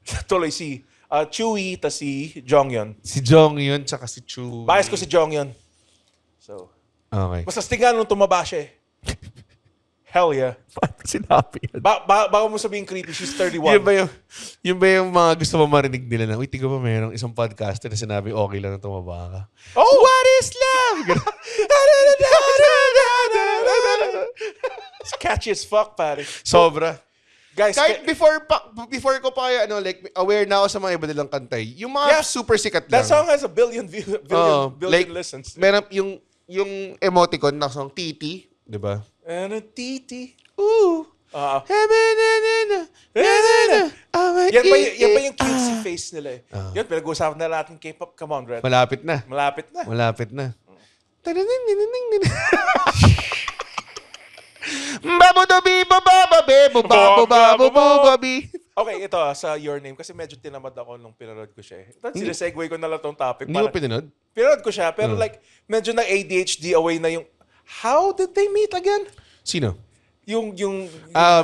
Si Chewie, tas si Jonghyun. Si Jonghyun, tsaka si Chu. Bias ko si Jonghyun. So, okay. mas nastingan nung tumaba siya eh. Hell yeah. Bakit sinabi yan? Baka mo sabihin creepy, she's 31. Yun ba yung mga gusto mo marinig nila na, uy, tiga ba mayroong isang podcaster na sinabi, okay lang na tumaba ka? Oh! What is love? It's catchy as fuck, pare. Sobra. Guys, kahit before ko pa like aware na ako sa mga iba nilang kantay. Yung mga super sikat lang. That song has a billion like, listens. Meron yung emoticon na song Titi, 'di ba? And a titi. Ooh. Yan pa yung cutesy face nila eh. Yan, pinag-uusapan na natin K-pop. Come on, Red. Malapit na. Okay, ito sa Your Name. Kasi medyo tinamad ako nung pinanood ko siya eh. Sinesegue ko na lang tong topic. Hindi mo pinanood? Pinanood ko siya, pero like, medyo na ADHD away na yung, how did they meet again? Sino? Yung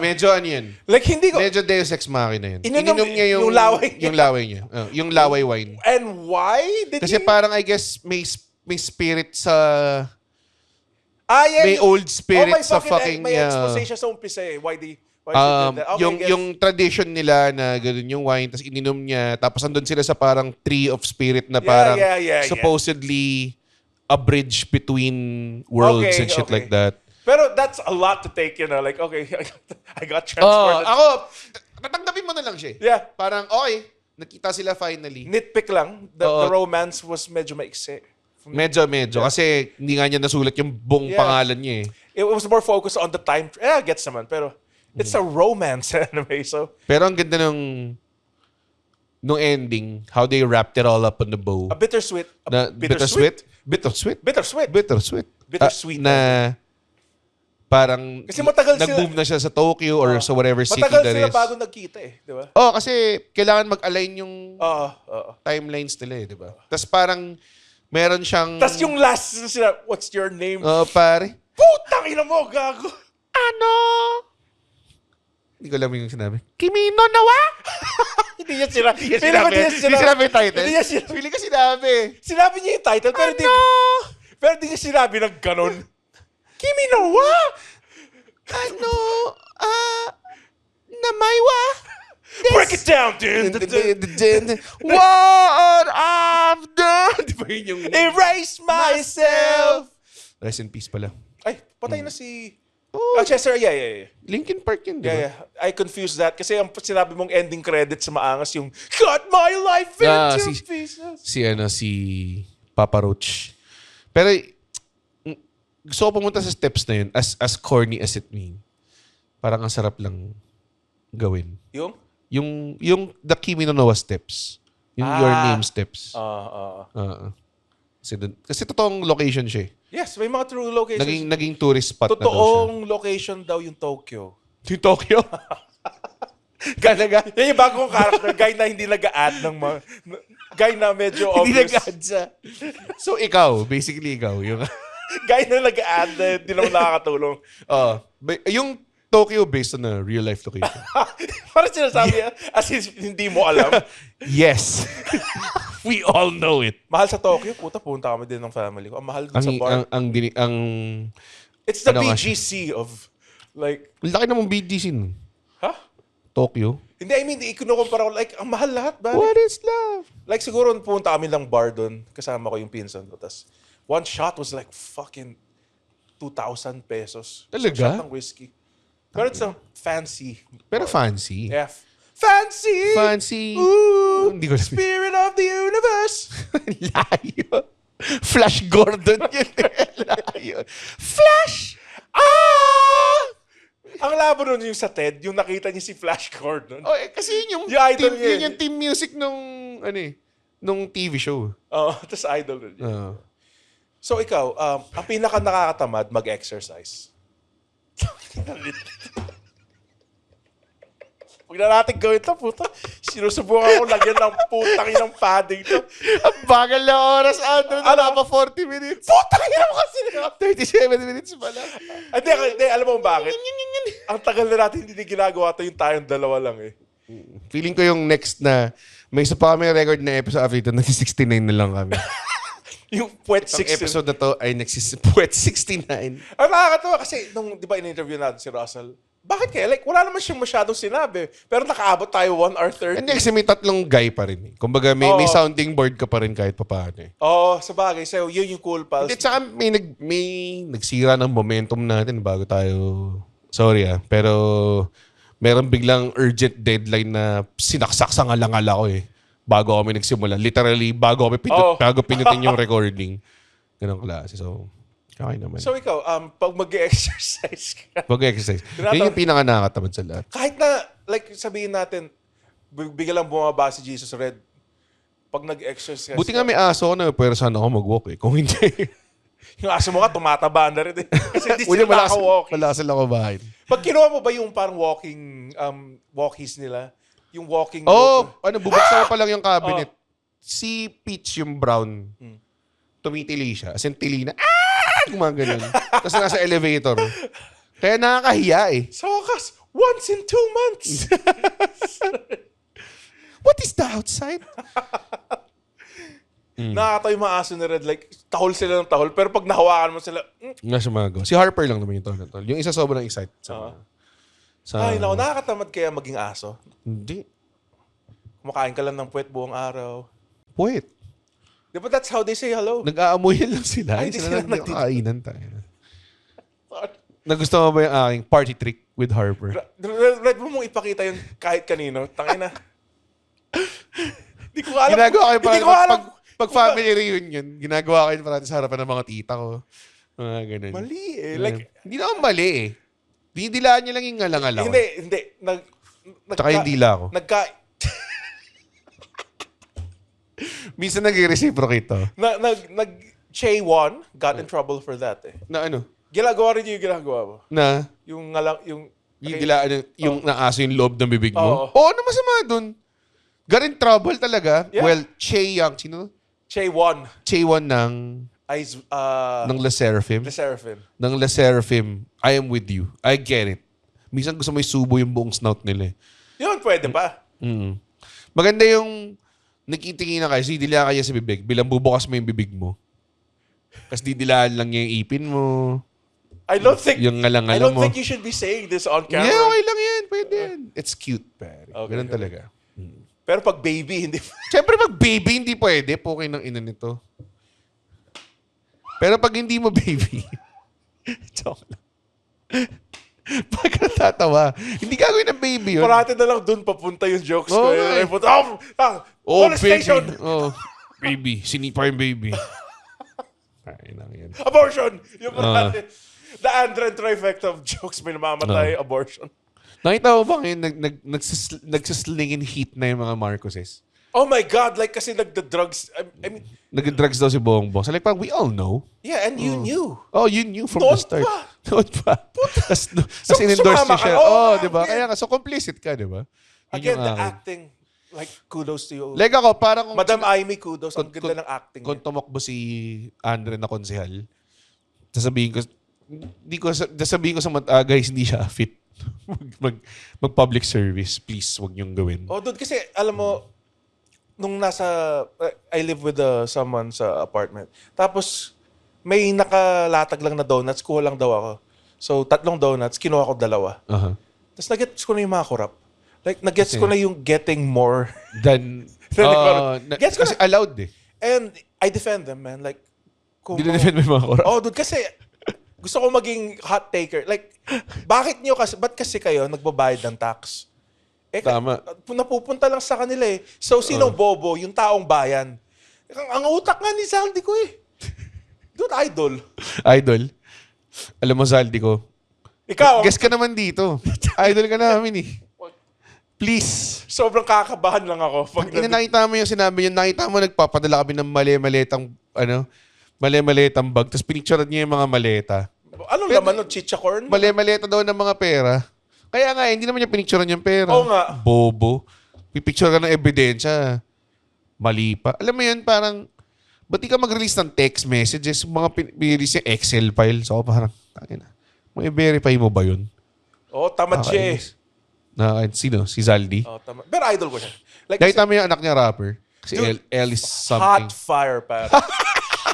medyo ano yun. like, hindi ko, Medyo Deus Ex Machina yun. Ininom niya yung laway niya. Yung laway niya. Yung laway wine. and why did Kasi he? parang I guess may spirit sa... Yeah, may old spirit sa fucking... May expose siya sa umpisa eh. Why she did that? Okay, yung tradition nila na gano'n yung wine, tapos ininom niya, tapos andun sila sa parang tree of spirit na parang supposedly a bridge between worlds and shit like that. Pero that's a lot to take, you know. Like, okay, I got transported. Ako, tatanggapin mo na lang siya. Yeah. Parang, okay, Nakita sila finally. Nitpick lang. The romance was medyo maikse. Medyo. Kasi hindi nga niya nasulat yung buong pangalan niya eh. It was more focused on the time. Gets naman. Pero it's a romance anyway. So, pero ang ganda nung ending, how they wrapped it all up on the bow. a bittersweet. Bittersweet. Bittersweet. Na parang kasi matagal nag-move na siya sa Tokyo or sa whatever city matagal that sila is. bago nagkita eh. Di ba? Kasi kailangan mag-align yung timelines nila eh. Di ba? Tapos parang meron siyang... Tapos yung last sila, what's your name? Pare. Putang ina mo, gago. Ano? Hindi ko alam yung sinabi. Kimi no Nawa? Hindi niya sinabi. Hindi sinabi yung title. Hindi niya sinabi. Feeling ko sinabi. Sinabi niya yung title, pero hindi niya sinabi ng ganon. Kimi no wa? Ano? Namaywa? Break it down, dude. What I've done? Di ba yun yung... Erase myself. Rest in peace pala. Ay, patay na si... Oh, Chester, yeah. Linkin Park yun, di ba? Yeah. I confused that. Kasi ang sinabi mong ending credits sa maangas yung cut my life into pieces. Si Papa Roach. Pero gusto ko pumunta sa steps na yun as corny as it may. Parang ang sarap lang gawin. Yung the Kimi no Nawa steps. Yung your name steps. Kasi totoong location siya eh. Yes, may mga true locations. Naging tourist spot na daw siya. Totoong location daw yung Tokyo. Yung Tokyo? Yan yung bagong character. Guy na hindi nag-a-add ng mga... Guy na medyo obvious. Hindi nag-add siya. So ikaw, basically ikaw. Yung guy na nag-a-add na hindi naman nakakatulong. Yung Tokyo based on a real life location. Parang sinasabi as in, hindi mo alam. Yes. We all know it. Mahal sa Tokyo, punta kami din ng family ko. Ang mahal dun sa bar. It's the BGC of like... Laki namang BGC nun. Ha? Tokyo? Hindi, I mean, ikunukumpara ko, like, ang mahal lahat ba? What is love? Like, siguro punta kami lang bar doon. Kasama ko yung pinsan ko. Tapos, one shot was like fucking 2,000 pesos. Talaga? Isang shot ng whiskey. Pero it's a fancy. Pero fancy. Yeah. Fancy! Fancy. Ooh! Hindi ko alam. Spirit of the universe! Layo. Flash Gordon yun. Layo. Flash! Ang labo nun yung sa TED, yung nakita niya si Flash Gordon. Kasi yun yung idol team, niya. yun yung team music nung TV show. Tapos idol nun. So ikaw, ang pinaka nakakatamad mag-exercise. Huwag na natin gawin ito, puta. Sinusubukan ko lagyan ng putang ng padding to. Ang bagal na oras, wala pa 40 minutes. Putang ina mo kasi. 37 minutes pala. Hindi, alam mo bakit? Ang tagal na natin hindi ginagawa ito yung tayong dalawa lang eh. Feeling ko yung next na, may isa pa kami record na episode after ito, nagsi-69 na lang kami. Yung Puwet Ang 16. episode na to ay Puwet 69. Ang nakakatawa kasi, nung di ba in-interview natin si Russell, bakit kaya? Like, wala naman siyang masyadong sinabi. Pero nakaabot tayo 1 hour 30. Hindi kasi may tatlong guy pa rin eh. Kumbaga may sounding board ka pa rin kahit papaano eh. Sa bagay. So, yun yung cool pals. Hindi, tsaka may nagsira ng momentum natin bago tayo... Sorry pero meron biglang urgent deadline na sinaksak sa ngalangal ako eh. Bago kami nagsimula. Literally, bago pinutin yung recording. Ganong klase. So, okay naman. So ikaw, pag mag-exercise ka. Mag-exercise. Yun yung pinaka-nakakatamad sa lahat. Kahit na, like sabihin natin, bigla lang bumaba si Jesus Red. Pag nag-exercise. Buti nga may aso ko na, pero sana ako mag-walk eh. Kung hindi. Yung aso mo ka, tumataba na rin eh. Kasi hindi sila naka-walk. Wala sila kumain. Pag kinuha mo ba yung parang walkies nila? Yung walking... bubuksan mo pa lang yung cabinet. Si Peach yung brown. Tumitili siya. As in, tili na, gumagano'n. Tapos nasa elevator. Kaya nakakahiya eh. Sa wakas, once in 2 months. What is the outside? Nakakatawa yung mga aso ni Red. Like, tahol sila ng tahol. Pero pag nahawakan mo sila... Nga sumago. Si Harper lang naman yung tahol na tahol. Yung isa sobrang excited. Ay, naku, nakakatamad kaya maging aso. Hindi. Kumakain ka lang ng puwet buong araw. Puwet? Di ba that's how they say hello? Nag-aamuyan lang sila. Ay, hindi sila nagkakainan tayo. Nagusto mo ba yung aking party trick with Harper? Red mo mong ipakita yung kahit kanino. Tangina. Hindi ko alam. Ginagawa kayo Hindi ko alam. pag family reunion, ginagawa kayo parati sa harapan ng mga tita ko. Mga ganun. Mali eh. Like, Hindi naman mali eh. Didilaan niya lang yung ngalang-alang. hindi. Tsaka yung dila ko. Minsan nag-reciprocate to. Che Won got in trouble for that eh. Na ano? Ginagawa rin yung ginagawa mo. Na? Yung Didilaan yung naaso yung loob ng bibig mo? Oo. Oo, ano masama dun? Got in trouble talaga. Yeah. Well, Che Young, sino? Che Won. Che Won ng La Seraphim. The Seraphim. Ng La Seraphim. I am with you. I get it. Minsan gusto mo isubo yung buong snout nila eh. Yun, pwede pa. Maganda yung nakitingin na kayo, so didilaan kayo sa bibig, bilang bubukas mo yung bibig mo. Kasi didilaan lang niya yung ipin mo. I don't think mo. you should be saying this on camera. Yeah, okay lang yan. Pwede yan. It's cute, pare. Okay, Ganun okay. talaga. Pero pag baby, hindi. Siyempre, pag baby, hindi pwede. Pukay ng ina nito. Pero pag hindi mo baby, joke lang. Pag natatawa, hindi gagawin ng baby yun. Parati na lang dun papunta yung jokes ko. Okay. Police station! Baby. Baby. Sinipa yung baby. Ay, lang yan. Abortion! Yung parati. The Andren trifecta of jokes, may namamatay, abortion. Nakita mo ba ngayon, nagsislingin heat na yung mga Marcoses? Oh my God, like kasi nagda-drugs. I mean, Nag-drugs daw si Bongbong. So like, parang we all know. yeah, and you knew. Oh, you knew from Noon the start. pa. Noon pa. Tapos in-endorse sumama niya ka. siya. Oh, di ba? yeah. Kaya nga, so complicit ka, di ba? Yun Again, yung the akin. acting, like, kudos to you. Like ako, parang Madam Aimee, kudos. Ang Kung- ganda ng acting kung niya. tumakbo si Andre na konsehal, sasabihin ko sa mata, guys, hindi siya fit. Mag-public service. Please, wag niyong gawin. Oh, dude, kasi alam mo, nung I live with someone sa apartment. Tapos, may nakalatag lang na donuts, kuha lang daw ako. So, 3 donuts, kinuha ko 2. Uh-huh. Tapos, nag-gets ko na yung mga corrupt. Like, nag-gets ko na yung getting more. Then, Gets ko kasi na. allowed eh. And I defend them, man. Like, Dinedefend mo yung mga korap. Oh, dude, kasi gusto ko maging hot taker. Like, ba't kasi kayo nagbabayad ng tax? Tama. Napupunta lang sa kanila eh. So, sinong bobo? Yung taong bayan. Ang utak nga ni Saldi ko eh. Dude, idol. Idol. Alam mo, Zaldi ko. Ikaw, Guess ka naman dito. Idol ka namin eh. Please. sobrang kakabahan lang ako. Pag Nakita mo yung sinabi niya, nakita mo nagpapadala kami ng mali-malitang bag, tapos pinicturean niya yung mga maleta. Anong laman ng chicha corn? Mali-maleta daw ng mga pera. Kaya nga, hindi naman niya pinicturean yung pera. Oo nga. Bobo. Pipicture ka ng ebidensya. Mali pa. Alam mo yun, parang, ba't di ka mag-release ng text messages? Mga pinrelease yung Excel file. So, parang, tangina. May-verify mo ba yun? Oh, tamad siya eh. Sino? Si Zaldi? Oh, tamad. Pero idol ko siya. Like, Nakita mo yung anak niya rapper? Si Dude, El is something. hot fire, pare.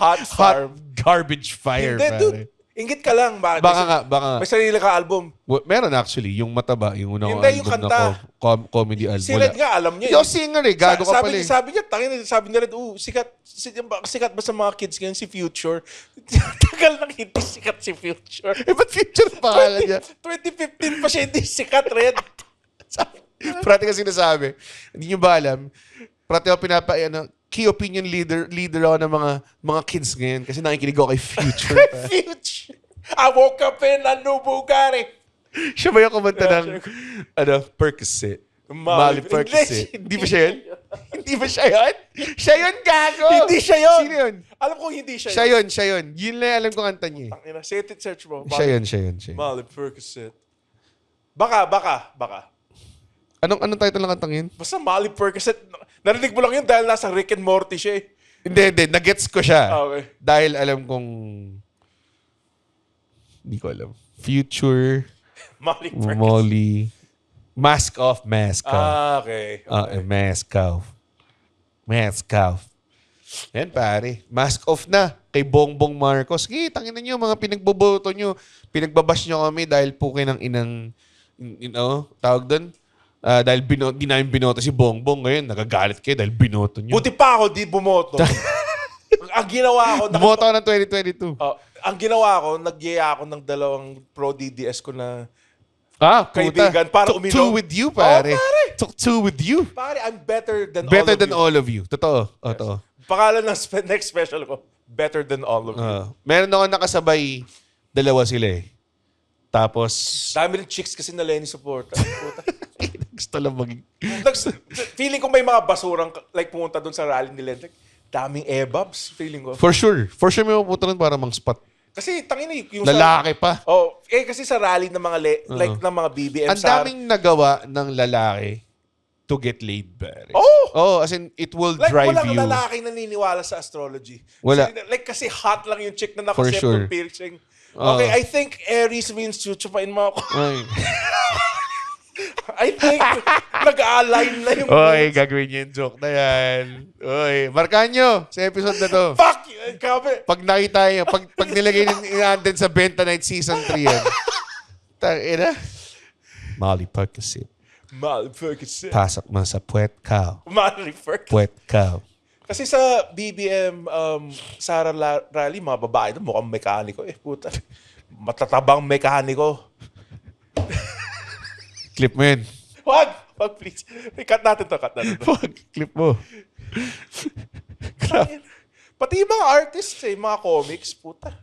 Hot fire. Garbage fire, Hindi, pare. dude. Ingit ka lang. Baka nga. May sarili ka album. Meron actually, yung Mataba, yung unang Hindi, yung album kanta. na comedy album. Si Red nga, alam niya. Hindi ako singer eh, gago ka pala eh. Sabi niya, Red, sikat ba sa mga kids ngayon si Future? Tagal nang hindi sikat si Future. Ba't Future pangalan niya? 2015 pa siya hindi sikat, Red. Prati kasi sinasabi, hindi nyo ba alam, prati ako key opinion leader ako ng mga kids ngayon kasi nakikinig ako kay Future. Future. I woke up in a new Bugatti. Siya ba yung kumanta ng Percocet? Molly Percocet. Hindi ba siya yun? Hindi ba siya yun? Siya yun, gago! Hindi siya yun. Sino yun? Alam ko hindi siya Siya yun. Yun lang alam ko kanta niya. Tangina, search mo. Siya yun. Molly Percocet. Baka. Anong title ng kantang yun? Basta Molly Percocet. Narinig mo lang yun dahil nasa Rick and Morty siya eh. Hindi. Nagets ko siya. Okay. Dahil alam kong... Hindi ko alam. Future, Molly Percocet. Molly, Mask Off. Okay. Mask Off. Yan pare. Mask Off na kay Bongbong Marcos. Sige, tangina nyo, mga pinagboboto nyo. Pinagbabash nyo kami dahil po kayo ng inang, tawag doon. Dahil di namin binoto si Bongbong. Ngayon, nagagalit kayo dahil binoto nyo. Buti pa ako di bumoto. Ang ginawa ko... Bumoto ako ng 2022. Ang ginawa ko, nagyaya ako ng 2 pro DDS ko na Puta. kaibigan para uminom. 2 with you, pare. Pare. took two with you. Pare, I'm better than Better all of than you. all of you. Totoo. Totoo. Pangalan ng next special ko, better than all of you. Meron ako nakasabay, dalawa sila eh. Tapos, Dami rin chicks kasi na Lenny supporter. gusto lang maging... Feeling ko may mga basurang like pumunta doon sa rally ni Lenny. Daming ebabs, feeling ko. For sure may mapupunta nun para mang spot. Kasi tangina yung Lalaki pa. kasi sa rally ng mga like ng mga BBM Ang daming nagawa ng lalaki to get laid, pare. As in, it will like, drive walang you. lalaki naniniwala sa astrology. Wala. Kasi hot lang yung chick na For nakaseptum sure. piercing. Okay, I think Aries means chuchupain mo ako. Ay. I think nag-align na yung Oy, gagawin niyo yung joke na yan. Oy, markahan nyo sa episode na to. Fuck you! Kape. Pag nakita niyo, pag nilagay natin sa Benta Night Season 3 yan. Tangina. Molly Percocet. Molly Percocet. Pasok mo sa puwet cow. Molly Percocet. Puwet cow. Kasi sa BBM Sara Rally, mga babae doon, mukhang mekaniko. Puta. Matatabang mekaniko. Clip mo yun. Wag please. Cut natin to. Wag, clip mo. Pati yung mga artists mga comics, puta.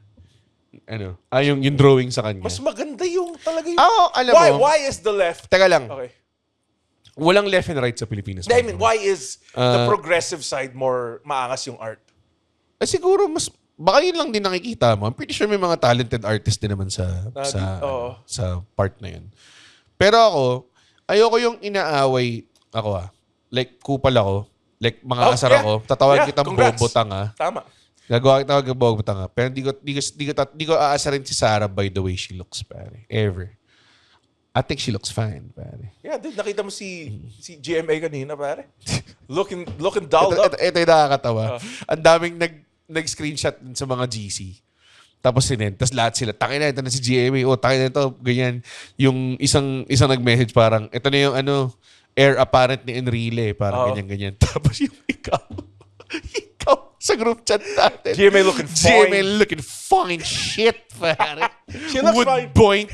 Ano? Yung drawing sa kanya. Mas maganda yung talaga yung... Alam mo. Why is the left? Teka lang. Okay. Walang left and right sa Pilipinas. I mean, why is the progressive side more maangas yung art? Siguro baka yun lang din nakikita mo. I'm pretty sure may mga talented artists din naman sa part na yun. Pero ako, ayoko yung inaaway ako Like, kupal ako. Like, mga asar ako. Tatawag kitang bobo tanga. Tama. Gagawa kitang bobo tanga. Pero di ko aasarin si Sarah by the way she looks, pare. Ever. I think she looks fine, pare. Yeah, dude, nakita mo si GMA kanina, pare. Looking dolled up. Ito yung nakakatawa. Ang daming nag-screenshot sa mga GC. Tapos tapos lahat sila, tangina, ito na si GMA. Tangina ito, ganyan. Yung isang nag-message parang, ito na yung heir apparent ni Enrile. Parang ganyan-ganyan. Tapos yung ikaw sa group chat natin. GMA looking fine. GMA looking fine shit, pare. She looks Would fine. boink.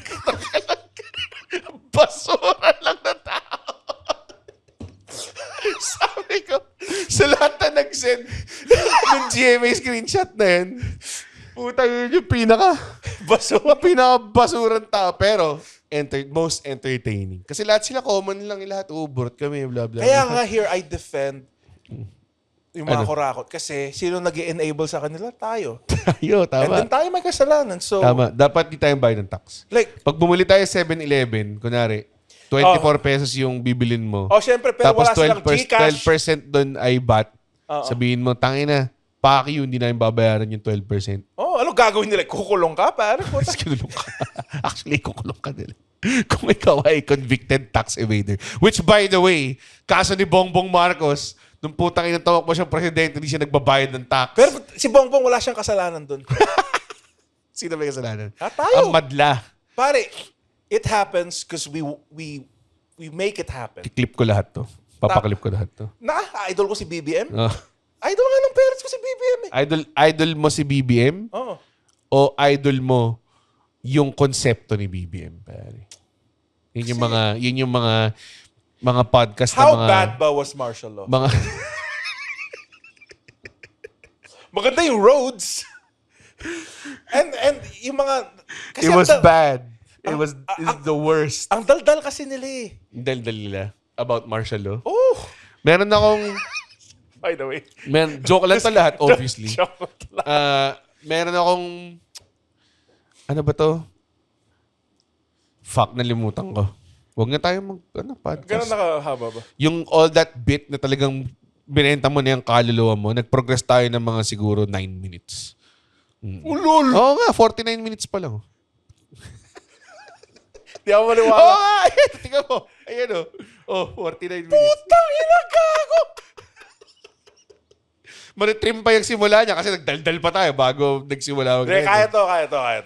Basura lang na tao. Sabi ko, sa lahat na nag-send ng GMA screenshot na yun, puta yun yung pinaka-basurang tao. Pero, most entertaining. Kasi lahat sila common lang, lahat uburot kami, blah, blah. Kaya nga here, I defend yung mga kurakot. Kasi sino nag-enable sa kanila? Tayo. Tayo, tama. And then tayo may kasalanan. So, tama. Dapat di tayong bayad ng tax. Like, pag bumuli tayo 7-Eleven, kunwari, 24 pesos yung bibilin mo. Syempre, pero tapos wala silang Gcash. 12% doon ay VAT. Sabihin mo, tangina, paki yun, hindi namin babayaran yung 12%. Ano gagawin nila? Kukulong ka, pare? Kinulong ka. Actually, kukulong ka nila. Kung ikaw ay convicted tax evader. Which, by the way, kaso ni Bongbong Marcos, nung putang inang tawag mo siyang presidente, hindi siya nagbabayad ng tax. Pero si Bongbong wala siyang kasalanan doon. Sino may kasalanan? Tayo. Ang madla. Pare, it happens because we make it happen. I-clip ko lahat to. Papaklip ko lahat to. Idol ko si BBM. Idol nga ng parents ko si BBM Idol mo si BBM? Oo. O idol mo yung konsepto ni BBM, pare? Yun yung mga podcast How na mga... bad ba was martial law? Mga... Maganda yung roads. and yung mga... Kasi It was bad. It was the worst. Ang daldal kasi nila Daldal nila about martial law. Oh! Meron akong... By the way. Joke lang to lahat, obviously. Joke lang. Meron akong... Ano ba to? Fuck, nalimutan ko. Huwag na tayo podcast. Ganun nakahaba ba? Yung all that bit na talagang binenta mo na yung kaluluwa mo, nag-progress tayo ng mga siguro 9 minutes. Ulol! Oo nga, 49 minutes pa lang. Di ako maniwala. Oo nga! Ayan, tingnan mo. Ayan o. 49 minutes. Putang ina, gago! Manitrim pa yung simula niya kasi nagdaldal pa tayo bago nagsimula. Hindi, kaya to.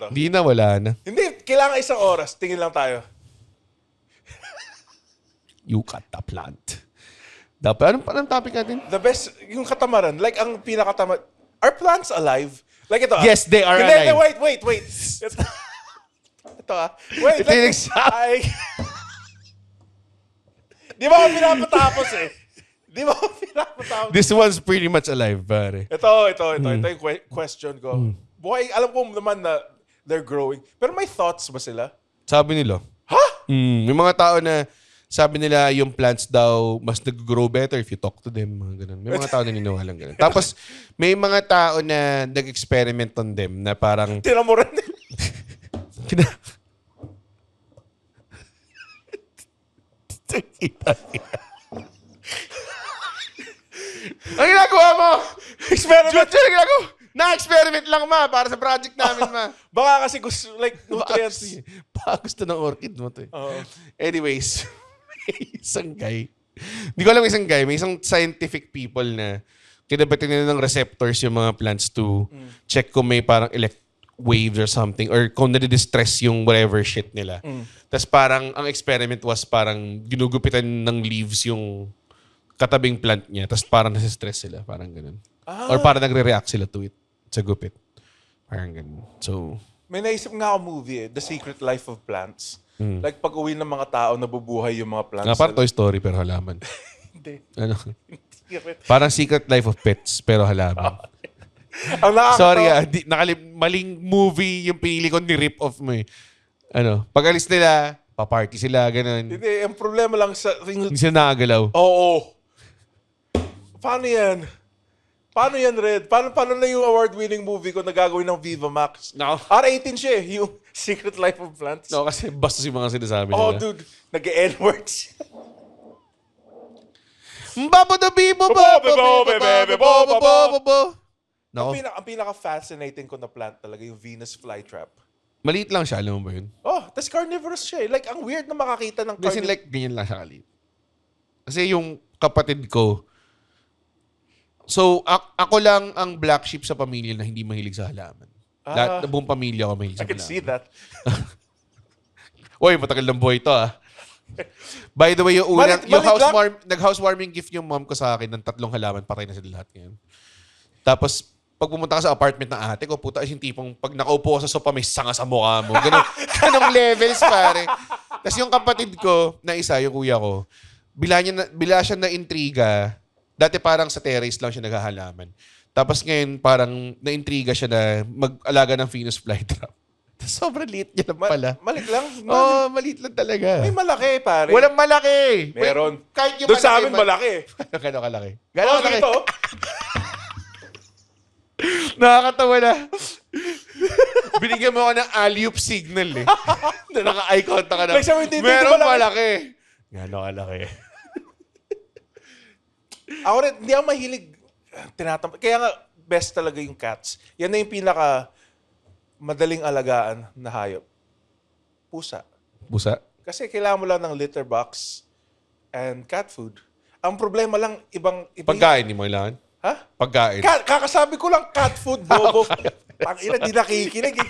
Hindi na, wala na. Hindi, kailangan isang oras. Tingin lang tayo. You cut the plant. Dapat, anong topic natin? The best, yung katamaran. Like, ang pinakatama... Are plants alive? Like ito Yes, they are Hindi, alive. Wait. Ito Wait, Ito yung Di Di ba ako pinapatapos eh? Di ba ako pinapatapos? This one's pretty much alive, pare. Ito yung question ko. Boy, alam ko naman na they're growing. Pero may thoughts ba sila? Sabi nila. Ha? May mga tao na sabi nila yung plants daw mas nag-grow better if you talk to them. Mga ganun. May mga tao na niniwalang ganun. Tapos, may mga tao na nag-experiment on them na parang... Tira mo rin. Ang ginagawa mo! Experiment. Jude, ang ginagawa! Na-experiment lang, ma, para sa project namin, ma. Baka kasi gusto, like, nutrients. Baka gusto ng orchid mo to eh. Oo. Anyways, may isang guy. Hindi ko alam isang guy. May isang scientific people na kinabatin nila ng receptors yung mga plants to check kung may parang waves or something or kung nadidistress yung whatever shit nila. Tapos parang ang experiment was parang ginugupitan ng leaves yung katabing plant niya. Tapos parang nasistress sila. Parang ganun. Or parang nagre-react sila to it sa gupit. Parang ganun. So, may naisip nga ako movie The Secret Life of Plants. Like pag uwi ng mga tao, nabubuhay yung mga plants. parang Toy Story pero halaman. Hindi. Ano? Parang Secret Life of Pets pero halaman. Ang Sorry maling movie yung pinili ko ni-rip off mo eh. Ano, pag alis nila, pa-party sila, ganun. Hindi, ang problema lang sa... Hindi sila nakagalaw. Oo. Paano yan? Paano yan, Red? Paano na yung award-winning movie ko na gagawin ng Viva Max? No. R18 siya eh, yung Secret Life of Plants. No, kasi basta yung mga sinasabi Oh, nila. dude. Nag-N-words. Mbabo the bibo No. Ang pinaka-fascinating ko na plant talaga yung Venus flytrap. Maliit lang siya, alam mo ba yun? Oh, tas carnivorous siya eh. Like, ang weird na makakita ng Kasi like, ganyan lang siya kaliit. Kasi yung kapatid ko, so, ako lang ang black sheep sa pamilya na hindi mahilig sa halaman. Lahat, buong pamilya ko mahilig sa I can halaman. see that. Uy, matagal ng buhay to ah. By the way, yung unang, yung nag-housewarming gift yung mom ko sa akin ng 3 halaman, patay na sila lahat ngayon. Tapos, pag pumunta ka sa apartment ng ate ko, puta yung tipong pag nakaupo ka sa sopa, may sanga sa mukha mo. Ganong levels, pare. Tapos yung kapatid ko, na isa, yung kuya ko, bila siya na intriga. Dati parang sa terrace lang siya naghahalaman. Tapos ngayon, parang na-intriga siya na mag-alaga ng Venus flytrap. Sobrang liit niya lang pala. Maliit lang? Oo, maliit lang talaga. May malaki, pare. Walang malaki. Meron. Kahit yung doon sa amin, malaki. Gano'n kalaki? Gano'n kalaki? Dito? Nakakatawa na. Binigyan mo ako ng alley-oop signal eh. Na naka-eye contact ka na. Like, meron malaki. Gano'n kalaki? Ako rin, hindi ako mahilig kaya nga, best talaga yung cats. Yan na yung pinaka madaling alagaan na hayop. Pusa. Pusa? Kasi kailangan mo lang ng litter box and cat food. Ang problema lang, ibang pagkain, di mo kailangan? Ha? Pagkain. Kakasabi ko lang cat food, bobo. Tangina, di nakikinig eh.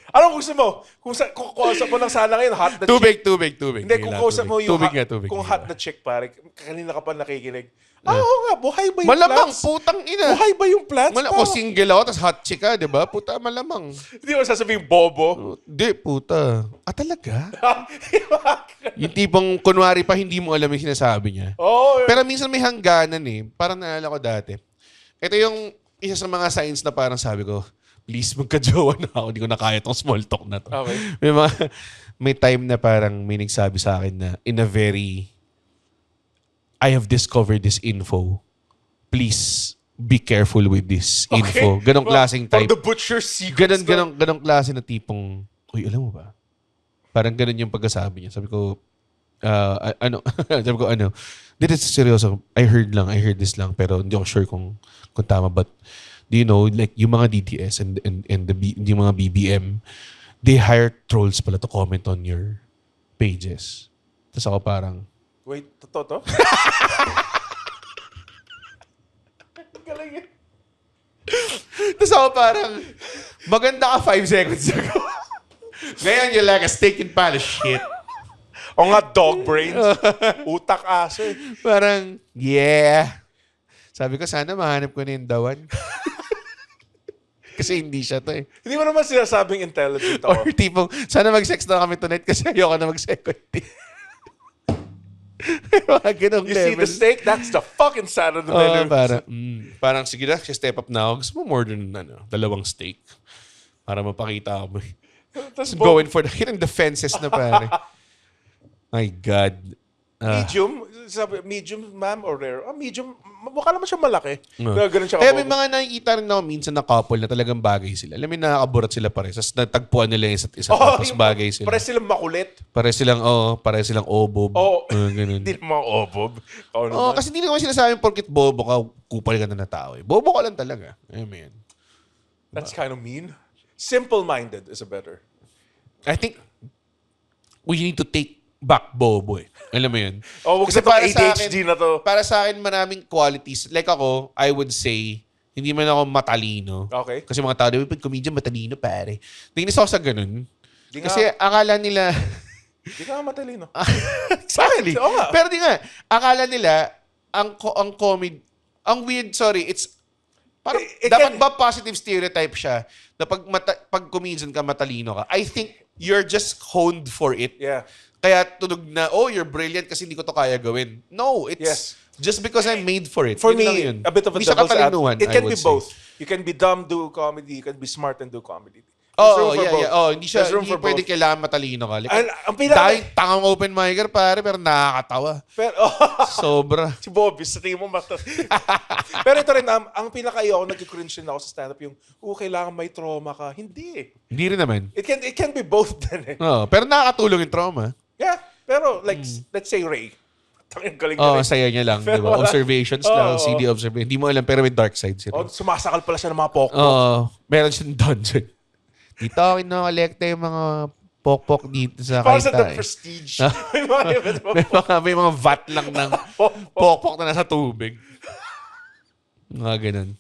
Anong gusto mo? Kung kausap mo lang sana ngayon, hot na chick. Tubig. Hindi, kung kausap mo yung tubig. Kung hot na chick, pare, kanina ka pa nakikinig. Oo nga, buhay ba yung malamang, plants? putang ina. Buhay ba yung plants? Kung single ako, tas hot chick ka, di ba? Puta, malamang. Hindi mo sasabihin bobo. Hindi, puta. Talaga? Yung tipong, kunwari pa, hindi mo alam yung sinasabi niya. Oh, pero minsan may hangganan eh. Parang naalala ko dati. Ito yung isa sa mga signs na parang sabi ko, please, magka-jowa na ako. Hindi ko na kaya itong small talk na to. Okay. May time na parang may nagsabi sa akin na in a very, I have discovered this info. Please, be careful with this info. Ganong klaseng type. For the butcher's secrets. Ganong klase na tipong, uy, alam mo ba? Parang ganon yung pagkasabi niya. Sabi ko, sabi ko, this is seryoso. I heard this lang, pero hindi ako sure kung tama. But, do you know, like, yung mga DTS and yung mga BBM, they hire trolls pala to comment on your pages. Tapos ako parang, wait, totoo to? Galing yun. Tapos ako parang, maganda ka 5 seconds ago. Ngayon, you're like a steak and pile of shit. O nga, dog brains. Utak aso eh. Parang, yeah. Sabi ko, sana mahanap ko na yung dawan. Kasi hindi siya to eh. Hindi mo naman sinasabing intelligent ako. Or tipong, sana mag-sex na kami tonight kasi ayoko na mag-second date. Mga ganong You see level. the steak? That's the fucking side of the Oo, menu. parang sige na, step up na ako. Gusto mo more than 2 steak. Para mapakita mo. Tapos Going for the hidden defenses na pare. My God. medium, sabi, medium ma'am or rare? Medium, mukha naman siya malaki. Ganun siya Kaya may kabobo. mga nakikita rin ako minsan na couple na talagang bagay sila. Alam mo, nakakaburat sila pare. Tapos natagpuan nila yung isa't isa. Tapos bagay sila. Pare silang makulit. Pare silang obob. Ganun. Hindi naman obob. Kasi hindi naman sinasabing porkit bobo ka, kupal ka na tao eh. Bobo ka lang talaga. Alam mo yan. That's kind of mean. Simple-minded is a better. I think we need to take back bobo eh. Alam mo yun? Huwag sa ADHD na to. Para sa akin, maraming qualities. Like ako, I would say, hindi man ako matalino. Okay. Kasi mga tao, pag comedian, matalino pare. Nainis ako sa ganun. Kasi nga. akala nila... Di ka nga matalino. Exactly. Oo nga. Pero di nga, akala nila, ang comedy... Ang weird, sorry, it's... Parang, dapat ba positive stereotype siya na pag comedian ka, matalino ka? I think you're just honed for it. Yeah. Kaya tunog na, you're brilliant kasi hindi ko to kaya gawin. No, it's just because I'm made for it. For Yun lang me, yun. a bit of a Hindi siya devil's katalinuhan, advocate. It can I be would say. both. You can be dumb, do comedy. You can be smart and do comedy. Hindi siya, hindi pwede kailangan matalino ka. Like, dahil tangang open micer, pare, pero nakakatawa. Pero, Sobra. si Bobby, sa tingin mo Pero ito rin, ang pinaka-iyo ako, nag-cringe rin ako sa stand-up, yung, kailangan may trauma ka. Hindi eh. Hindi rin naman. It can be both din eh. Pero nakakatulong yung trauma. Yeah. Pero, like, let's say Ray. Tanging galing Saya niya lang. Diba? Observations lang, CD observation. Hindi mo alam, pero may dark side siya. Sumasakal pala siya ng mga pokpok. Meron siyang dungeon. Dito ako ino-collecta yung mga pokpok dito sa Para sa kaita. The Prestige. may mga vat lang ng pokpok na nasa tubig. Mga ganun.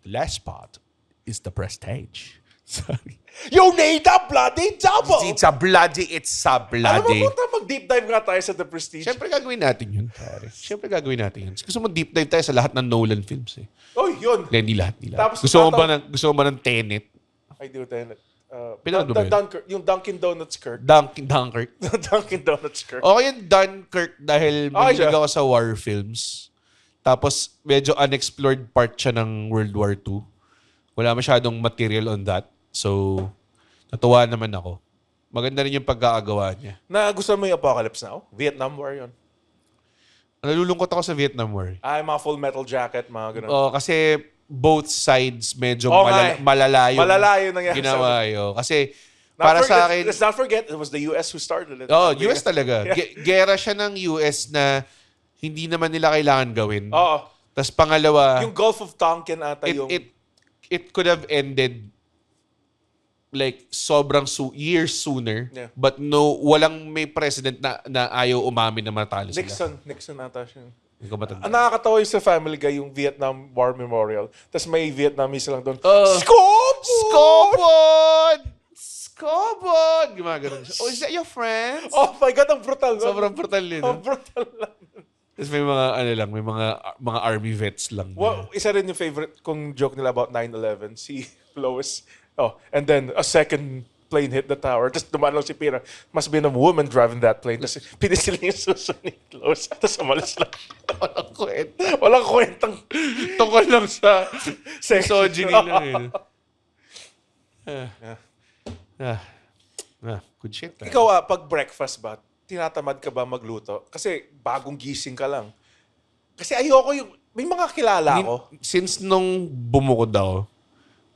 The last part is the prestige. Sorry. You need a bloody double! It's a bloody. Alam mo, mag-deep dive nga tayo sa The Prestige. Siyempre gagawin natin yun, pare. Siyempre gagawin natin yun. Gusto mo deep dive tayo sa lahat ng Nolan films eh. Yun. Hindi lahat. Tapos, Gusto mo ba ng Tenet? I do Tenet. Pinanood mo ba yun? Yung Dunkin' Donuts Kirk. Dunkirk. Dunkin' Donuts Kirk. Okay yung Dunkirk dahil mahilig ako sa war films. Tapos medyo unexplored part siya ng World War II. Wala masyadong material on that. So, natuwa naman ako. Maganda rin yung pagkakagawa niya. Gusto mo yung Apocalypse Now? Vietnam War yun. Nalulungkot ako sa Vietnam War. Mga Full Metal Jacket, mga ganun. Kasi both sides medyo Malalayo nangyari ginawa yun. Kasi para sa akin... Let's not forget, it was the US who started it. US talaga. Gera siya ng US na hindi naman nila kailangan gawin. Tapos pangalawa... Yung Gulf of Tonkin ata yung... It could have ended like sobrang years sooner. Yeah. But walang may president na ayaw umamin na matalo sila. Nixon ata siya. Hindi ko matanda. Ang nakakatawa yung sa Family Guy, yung Vietnam War Memorial. Tapos may Vietnamese lang doon. Skobod! Gumagano siya. Is that your friend? Oh my God, ang brutal. Sobrang brutal yun. Ang brutal lang. Tapos may mga army vets lang. Isa rin yung favorite kong joke nila about 9/11. Si Lois. And then a second plane hit the tower. Tapos dumaan lang si Pira. Must be a woman driving that plane. Tapos pinisil yung suso ni Lois. Tapos umalis lang. Walang kwenta. Walang kwentang Tungkol lang sa misogyny lang good shit. Ikaw, pag breakfast ba, tinatamad ka ba magluto? Kasi bagong gising ka lang. Kasi ayoko may mga kilala ko. Since nung bumukod ako,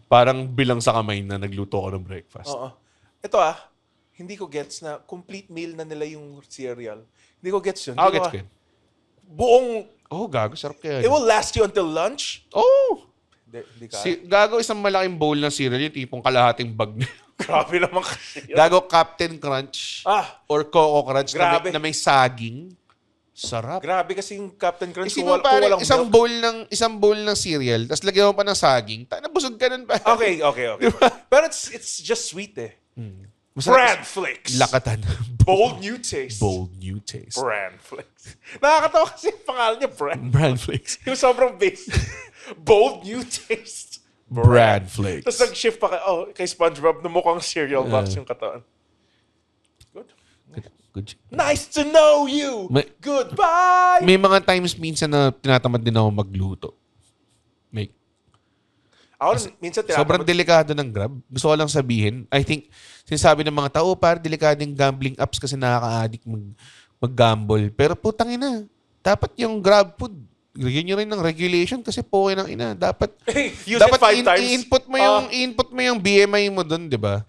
parang bilang sa kamay na nagluto ako ng breakfast. Ito hindi ko gets na complete meal na nila yung cereal. Hindi ko gets yun. Gets ko yun. Buong... Gago, sarap kaya. It will last you until lunch? Hindi ka. Gago, isang malaking bowl ng cereal, yung tipong kalahating bag na. Grabe naman kasi. Gago, Captain Crunch. Or Coco Crunch na may saging. Sarap. Grabe kasi yung Captain Crunch kung walang isang bowl ng cereal, tapos lagyan mo pa ng saging, nabusog ka nun pa. Okay. Pero it's just sweet eh. Bran Flakes. Lakatan. Bold new taste. Bran Flakes. Nakakatawa kasi yung pangalan niya, Bran Flakes. Yung sobrang basic. Bold new taste. Bran Flakes. Tapos nag-shift pa kay SpongeBob na mukhang cereal box yung katawan. Good. Good shit. Nice to know you! Goodbye! May mga times minsan na tinatamad din ako magluto. May, Ako minsan sobrang tinatamad. delikado ng Grab. Gusto ko lang sabihin, I think, sinasabi ng mga tao, par, delikado yung gambling apps kasi nakaka-addict mag-gamble. Pero putang ina, dapat yung Grab food, yun yun rin ng regulation kasi po ng ina. Dapat, Use it 5 times. i-input mo yung BMI mo doon, di ba?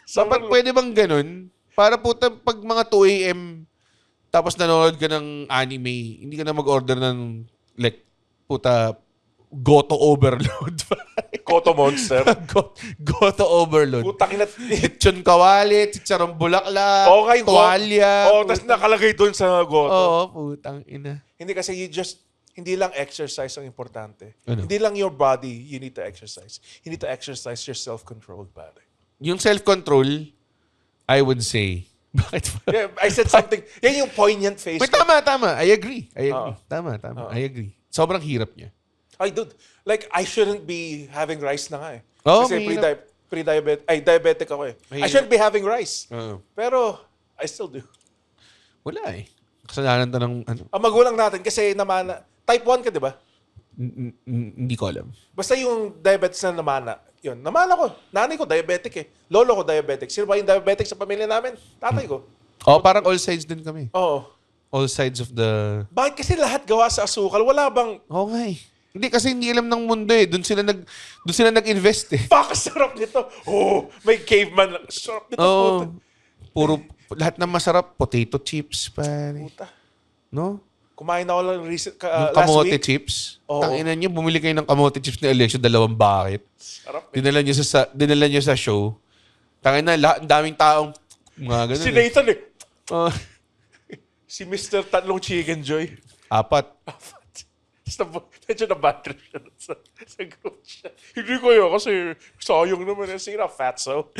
Dapat pwede bang ganun? Para puta, pag mga 2 a.m. tapos nanonood ka ng anime, hindi ka na mag-order ng like, puta, Goto overload. Koto Monster. Goto overload. Putang ina. Lechon kawali, chicharong bulaklak, Okay, tuwalya. tapos nakalagay doon sa Goto. Oo, putang ina. Hindi kasi hindi lang exercise ang importante. Ano? Hindi lang your body you need to exercise. You need to exercise your self-control, pare. Yung self-control, I would say, bakit ba? Yeah, I said something. Yan yung poignant face. Wait, tama. I agree. Oo. Tama. I agree. Sobrang hirap niya. Ay, dude. Like, I shouldn't be having rice na nga eh. Oo, Kasi mahirap. diabetic ako eh. I Mahirap. shouldn't be having rice. Oo. Pero, I still do. Wala eh. Kasalanan to ng ano. Ang magulang natin, kasi namana, type 1 ka, di ba? Hindi ko alam. Basta yung diabetes na namana, yun. Namana ko. Nanay ko, diabetic eh. Lolo ko, diabetic. Sino ba yung diabetic sa pamilya namin? Tatay ko. Oh, parang all sides din kami. Oo. All sides of the... Bakit kasi lahat gawa sa asukal? Wala bang, Oo nga eh. Hindi kasi hindi alam ng mundo eh. Doon sila nag-invest eh. fuck, sarap nito. Oh, may caveman lang. Sarap nito, puta. Oo. Puro, lahat ng masarap, potato chips, pare. Puta. No? Kumain ako lang Yung last kamote week. chips. Oo. Tangina niyo, bumili kayo ng kamote chips ni Alexio, 2 bucket. Sarap eh. Dinala niyo sa show. Tangina, ang daming taong, mga ganun Si eh. Nathan eh. Oh, Si Mr. Tatlong Chicken Joy. 4. Medyo na-bad trip siya sa group siya. Hindi ko yun kasi sayang naman. Sige na, fatso.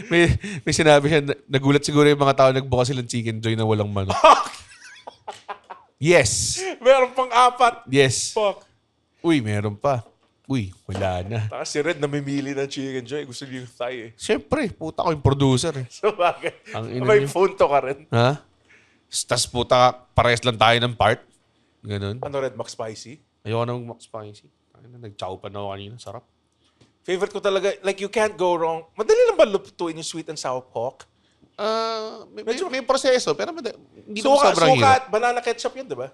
may sinabi siya, nagulat siguro yung mga tao nagbukas silang chicken joy na walang manok. Yes. Meron pang 4. Yes. Fuck. Uy, meron pa. Uy, wala na. Tapos si Red namimili ng Chicken Joy. Gusto niyo yung thigh eh. Siyempre, puta ko yung producer eh. So bakit? Ang ina May niyo. phone to ka rin. Ha? Tas puta, parehas lang tayo ng part. Ganun. Ano Red McSpicy? Ayoko na mag-max spicy. Nag-chow pa na ako kanina. Sarap. Favorite ko talaga, like you can't go wrong. Madali lang ba lutuin yung sweet and sour pork? May proseso, pero hindi naman sobrang Suka hirap. at banana ketchup yun, di ba?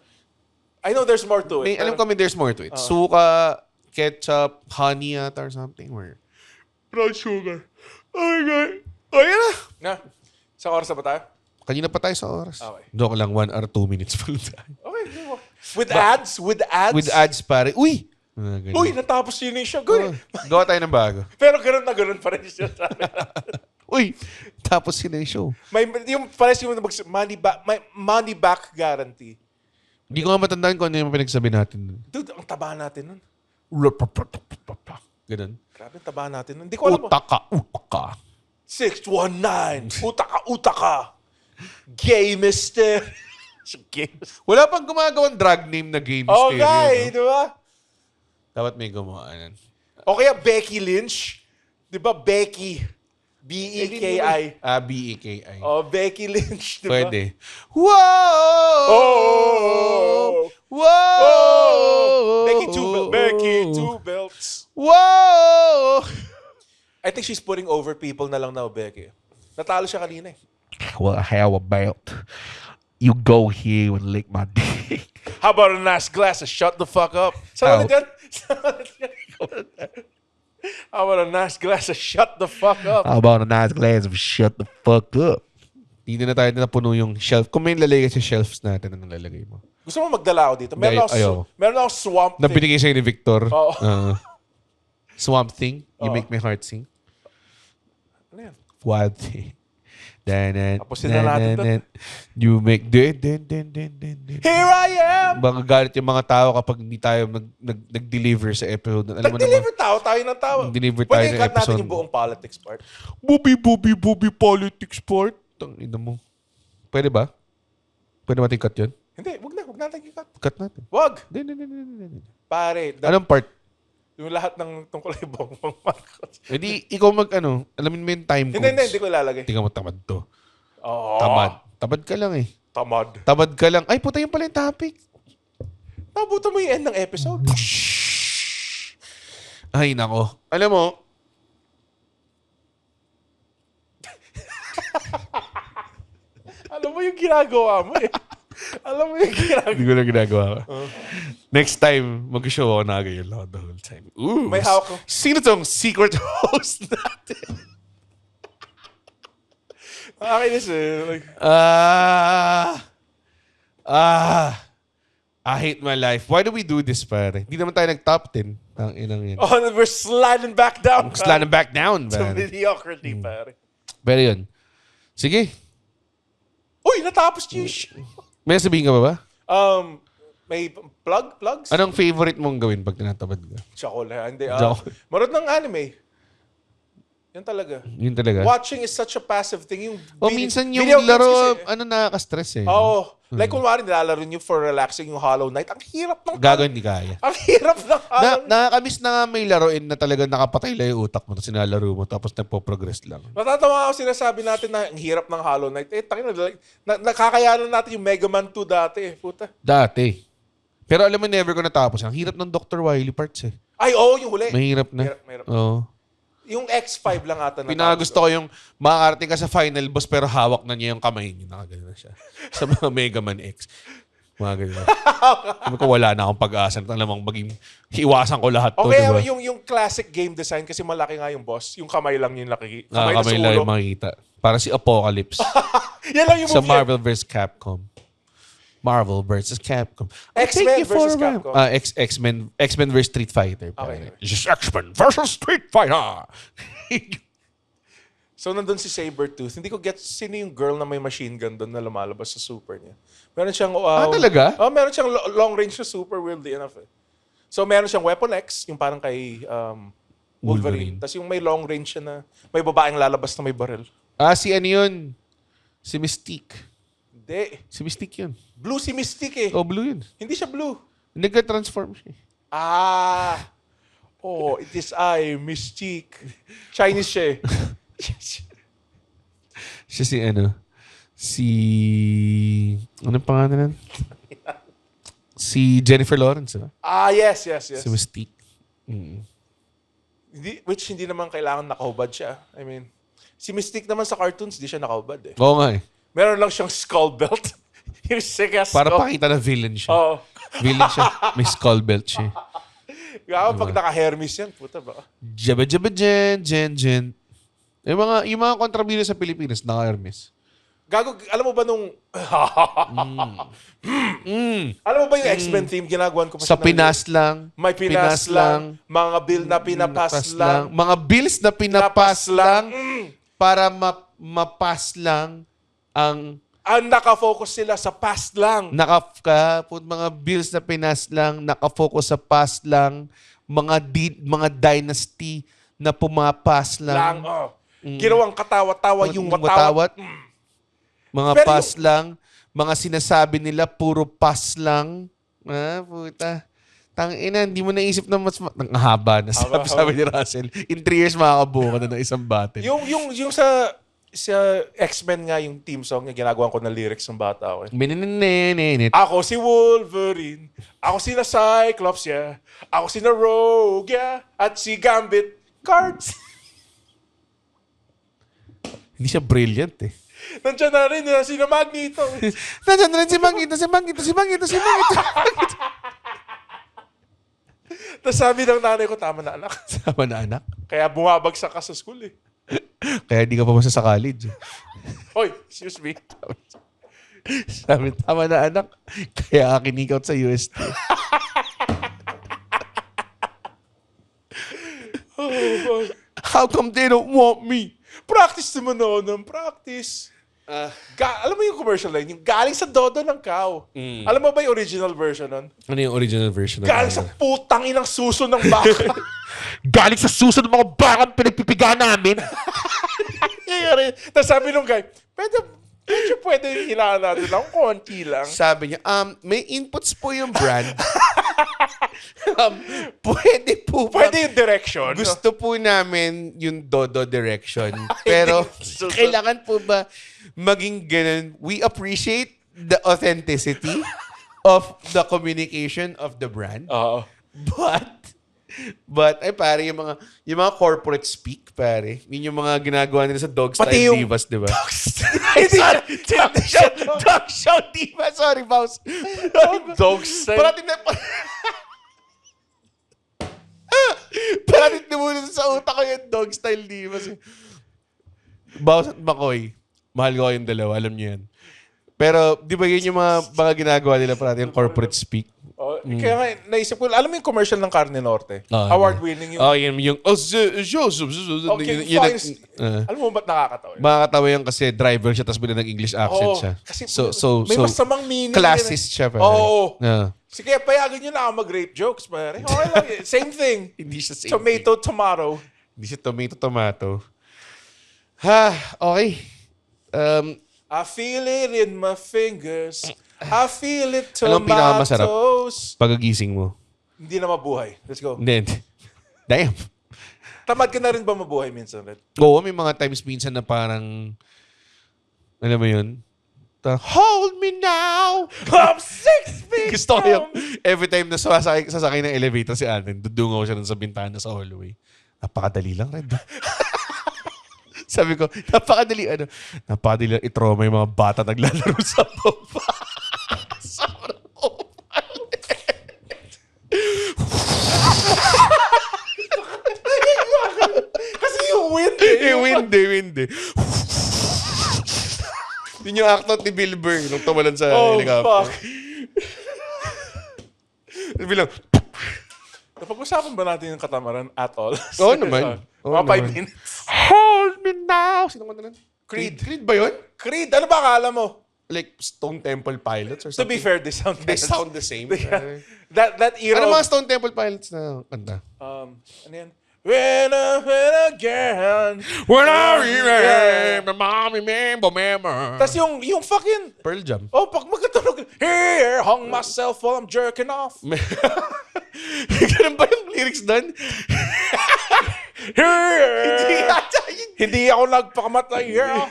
I know there's more to it. Alam ko there's more to it. Suka, ketchup, honey or something. Or... Brown sugar. Oh my God. Oh, yan na. Na, sa oras na ba tayo? Kanina pa tayo sa oras. Okay. Doon lang 1 or 2 minutes pa lang tayo. Okay. With ads? With ads? With ads, pare. Uy! Ganun. Uy, natapos yun yung show. Good. Gawa tayo ng bago. Pero ganun na ganun pa rin yung sinasabi natin. Uy! Tapos yun na yung show. Yung pares yung money back guarantee. Hindi ko nga matandaan kung ano yung pinagsabi natin. Dude, ang taba natin nun. Ganun. Grabe, ang taba natin nun. Hindi ko alam. Utaka. 619. Utaka. Gay mister. Gay mister. Wala pang gumagawang drag name na game Okay, stereo. No? di ba? Dapat may gumawa nun. O kaya Becky Lynch. Di ba Becky? B-E-K-I. B-E-K-I. Oh, Becky Lynch, di ba? Pwede. Whoa! Oh! Whoa! Becky two belts. Whoa! I think she's putting over people na lang now, Becky. Natalo siya kanina eh. Well, how about you go here and lick my dick? How about a nice glass of shut the fuck up? Saan ulit yan? How about a nice glass of shut the fuck up? How about a nice glass of shut the fuck up? Hindi na tayo napuno yung shelf. Kung may lalagay sa shelves natin, anong lalagay mo? Gusto mo magdala ako dito? Meron Ayaw. akong swamp Na thing. binigay sa'yo ni Victor. Oo. Swamp Thing. You Oo. make my heart sing. Ano yan? Wild Thing. Tapusin na natin to. You make... Here I am! Baka galit yung mga tao kapag hindi tayo nag-deliver sa episode. Alam mo naman, Nag-deliver tayo ng tao. Nag-deliver Pwede tayo ng i-cut natin episode. yung buong politics part. Bubi politics part. Tangina mo. Pwede ba? Pwede natin cut yun? Hindi, wag natin i-cut. Cut natin. Wag! Hindi. Pare, Anong part? yung lahat ng tungkol kay Bongbong Marcos. Edi, ikaw alamin mo yung time codes. Hindi ko ilalagay. Hindi ka matamad to. Tamad ka lang eh. Tamad. Tamad ka lang. Ay, puta, yun pala yung topic. Nabutan mo yung end ng episode. Ay, nako. Alam mo, Alam mo yung ginagawa mo eh. Alam mo yung ginagawa. hindi ko na ginagawa. Next time, mag-show ako na ganyan lang the whole time. Ooh, May hawak ko. Sino tong secret host natin? Nakakainis eh. Like, I hate my life. Why do we do this, pare? Hindi naman tayo nag-top 10. Ang inang yan. we're sliding back down. Sliding back down, To pare. mediocrity, pare. Pero yun. Sige. Uy, natapos yung May sabihin ka ba? may plugs? Anong favorite mong gawin pag tinatabad ka? Chocolate. Hindi. Chocolate. Marot ng anime. Yan talaga. Yun talaga. Watching is such a passive thing. Yung Minsan yung video games laro, kasi, nakaka-stress eh. Oo. Like, kunwari nilalaro nyo for relaxing yung Hollow Knight. Ang hirap ng... Gago, hindi kaya. Ang hirap ng Hollow Knight. Nakakamiss na nga may laruin na talaga nakapatay lang yung utak mo tapos sinalaro mo tapos nagpo-progress lang. Natatawa ako sinasabi natin na ang hirap ng Hollow Knight. Nakakayanan natin yung Mega Man 2 dati eh. Puta. Dati. Pero alam mo, never ko natapos. Ang hirap ng Dr. Wily parts eh. Ay, yung huli. Mahirap na. Mahirap. Oo. Yung X5 lang ata. Pinagusto ko yung makakarating ka sa final boss pero hawak na niya yung kamay niya. Nakagano na siya. Sa mga Mega Man X. Mga ganyan. Sabi ko, wala na akong pag-asa. Alamang maging iwasan ko lahat to. Okay, diba? yung classic game design kasi malaki nga yung boss. Yung kamay lang yung laki. Kamay na sa lang ulo. yung makikita. Para si Apocalypse. Yan lang yung Sa movie. Marvel vs. Capcom. Marvel versus Capcom. X-Men versus Capcom. X-Men versus Street Fighter. Okay. It's just X-Men versus Street Fighter. So, nandun si Sabretooth. Hindi ko get sino yung girl na may machine gun doon na lumalabas sa super niya. Meron siyang... talaga? Meron siyang long range na super, weirdly enough eh. So, meron siyang Weapon X, yung parang kay Wolverine. Tapos yung may long range siya na may babaeng lalabas na may baril. Si ano yun? Si Mystique. Hindi. Si Mystique yun. Blue si Mystique eh. Oh, blue yun. Hindi siya blue. Nagka-transform siya. It is I, Mystique. Chinese siya eh. Siya si ano? Anong pangalan nun? Si Jennifer Lawrence, diba? Yes. Si Mystique. Hindi naman kailangan nakahubad siya. I mean, si Mystique naman sa cartoons, di siya nakahubad eh. Oo nga eh. Meron lang siyang skull belt. Yung sick ass Para skull. pakita na villain siya. Oo. Villain siya. May skull belt siya. Gawa pag naka-Hermes yan, puta ba? Jabba jabba jen. Yung mga kontrabida sa Pilipinas, naka-Hermes. Gago, alam mo ba nung... Alam mo ba yung X-Men theme? Ginagawan ko pa Sa siya ng- Pinas lang. May Pinas lang. Mga bill na pinapas lang. Mga bills na pinapas lang para mapas lang ang Ang nakafocus sila sa past lang. mga bills na Pinas lang, nakafocus sa past lang, mga dynasty na pumapas lang. Ginawang katawa-tawa yung watawat. Mga Pero pas lang, mga sinasabi nila puro pas lang. Puta. Tangina, hindi mo naisip na mas ang haba na sabi ni Russell. In 3 years makakabuo ka na ng isang battle. Yung sa X-Men nga yung team song niya, ginagawa ko na lyrics ng bata ako. Ako si Wolverine. Ako si na Cyclops, yeah. Ako si na Rogue, yeah. At si Gambit. Cards. Hindi siya brilliant eh. Nandiyan na rin si na Magneto. Nandiyan na rin si Magneto. Tapos sabi ng nanay ko, tama na anak. Sama na anak. Kaya bumabagsak ka sa school eh. Kaya di ka pa sa college. Hoy, excuse me. Sabi, tama na anak. Kaya kinik out sa UST. How come they don't want me? Practice naman ako ng practice. Alam mo yung commercial line? Yung galing sa Dodo ng Cow. Alam mo ba yung original version nun? Ano yung original version? Galing sa putang inang suso ng baka. Galing sa susunod mga bakang pinagpipiga namin. Tapos sabi nung guy, Medyo pwede hinaan natin lang, konti lang. Sabi niya, may inputs po yung brand. Pwede po ba? Pwede yung direction. Gusto po namin yung Dodo direction. Pero kailangan po ba maging ganun? We appreciate the authenticity of the communication of the brand. Oo. But ay pare, yung mga corporate speak, pare. Yun yung mga ginagawa nila sa Dog Pati Style yung- Divas, di ba? Sorry. Dog Show Divas. Sorry, Boss. Dog style. Parating na... Parating na muna sa utak ko yung Dog Style Divas. Boss at McCoy. Mahal ko kayong dalawa. Alam niyo yan. Pero, di ba yun yung mga ginagawa nila parati yung corporate speak? Kaya nga, naisip ko, alam mo yung commercial ng Carne Norte? Award-winning yung... Yun yung... Okay, fine. Alam mo ba't nakakatawa yun? Makakatawa yan kasi driver siya tapos bila nag-English accent siya. Kasi So, may masamang meaning. classist siya. Pare. Oo. Yeah. Sige, payagan nyo na ako mag-rape jokes, pare. Okay lang yun. Same thing. Hindi siya same Tomato, tomato. Hindi siya tomato. Ha, okay. I feel it in my fingers. I feel it Anong pinakamasarap? tomatoes. Pagagising mo. Hindi na mabuhay. Let's go. Hindi. Damn. Tamad ka na rin ba mabuhay minsan, Red? Oo, may mga times minsan na parang, alam mo yun? Hold me now! I'm 6 feet Gusto ko yung, from... every time na sasakay ng elevator si Alvin, dudungaw siya nun sa bintana sa hallway. Napakadali lang, Red. Sabi ko, napakadali lang i-trauma yung mga bata naglalaro sa baba. Sobrang Kasi yung wind eh. wind eh. Yun yung act out ni Bill Burr nung tumalan sa helicopter. fuck. Bilang, Napag-usapan ba natin yung katamaran at all? Oo naman. Oo Mga 5 naman. minutes. hold me now! Sino kanta nun? Creed. Creed ba yun? Creed, ano ba akala mo? Like Stone Temple Pilots or To something? be fair, they sound the same. That era Ano of- mga Stone Temple Pilots na kanta? ano yan? When again. When I remember, mommy remember. Tapos yung fucking... Pearl Jam. Oh, pag magkatunog, here, hung myself while I'm jerking off. Ganun ba yung lyrics doon? Here, hindi ako nagpakamatay. Yeah.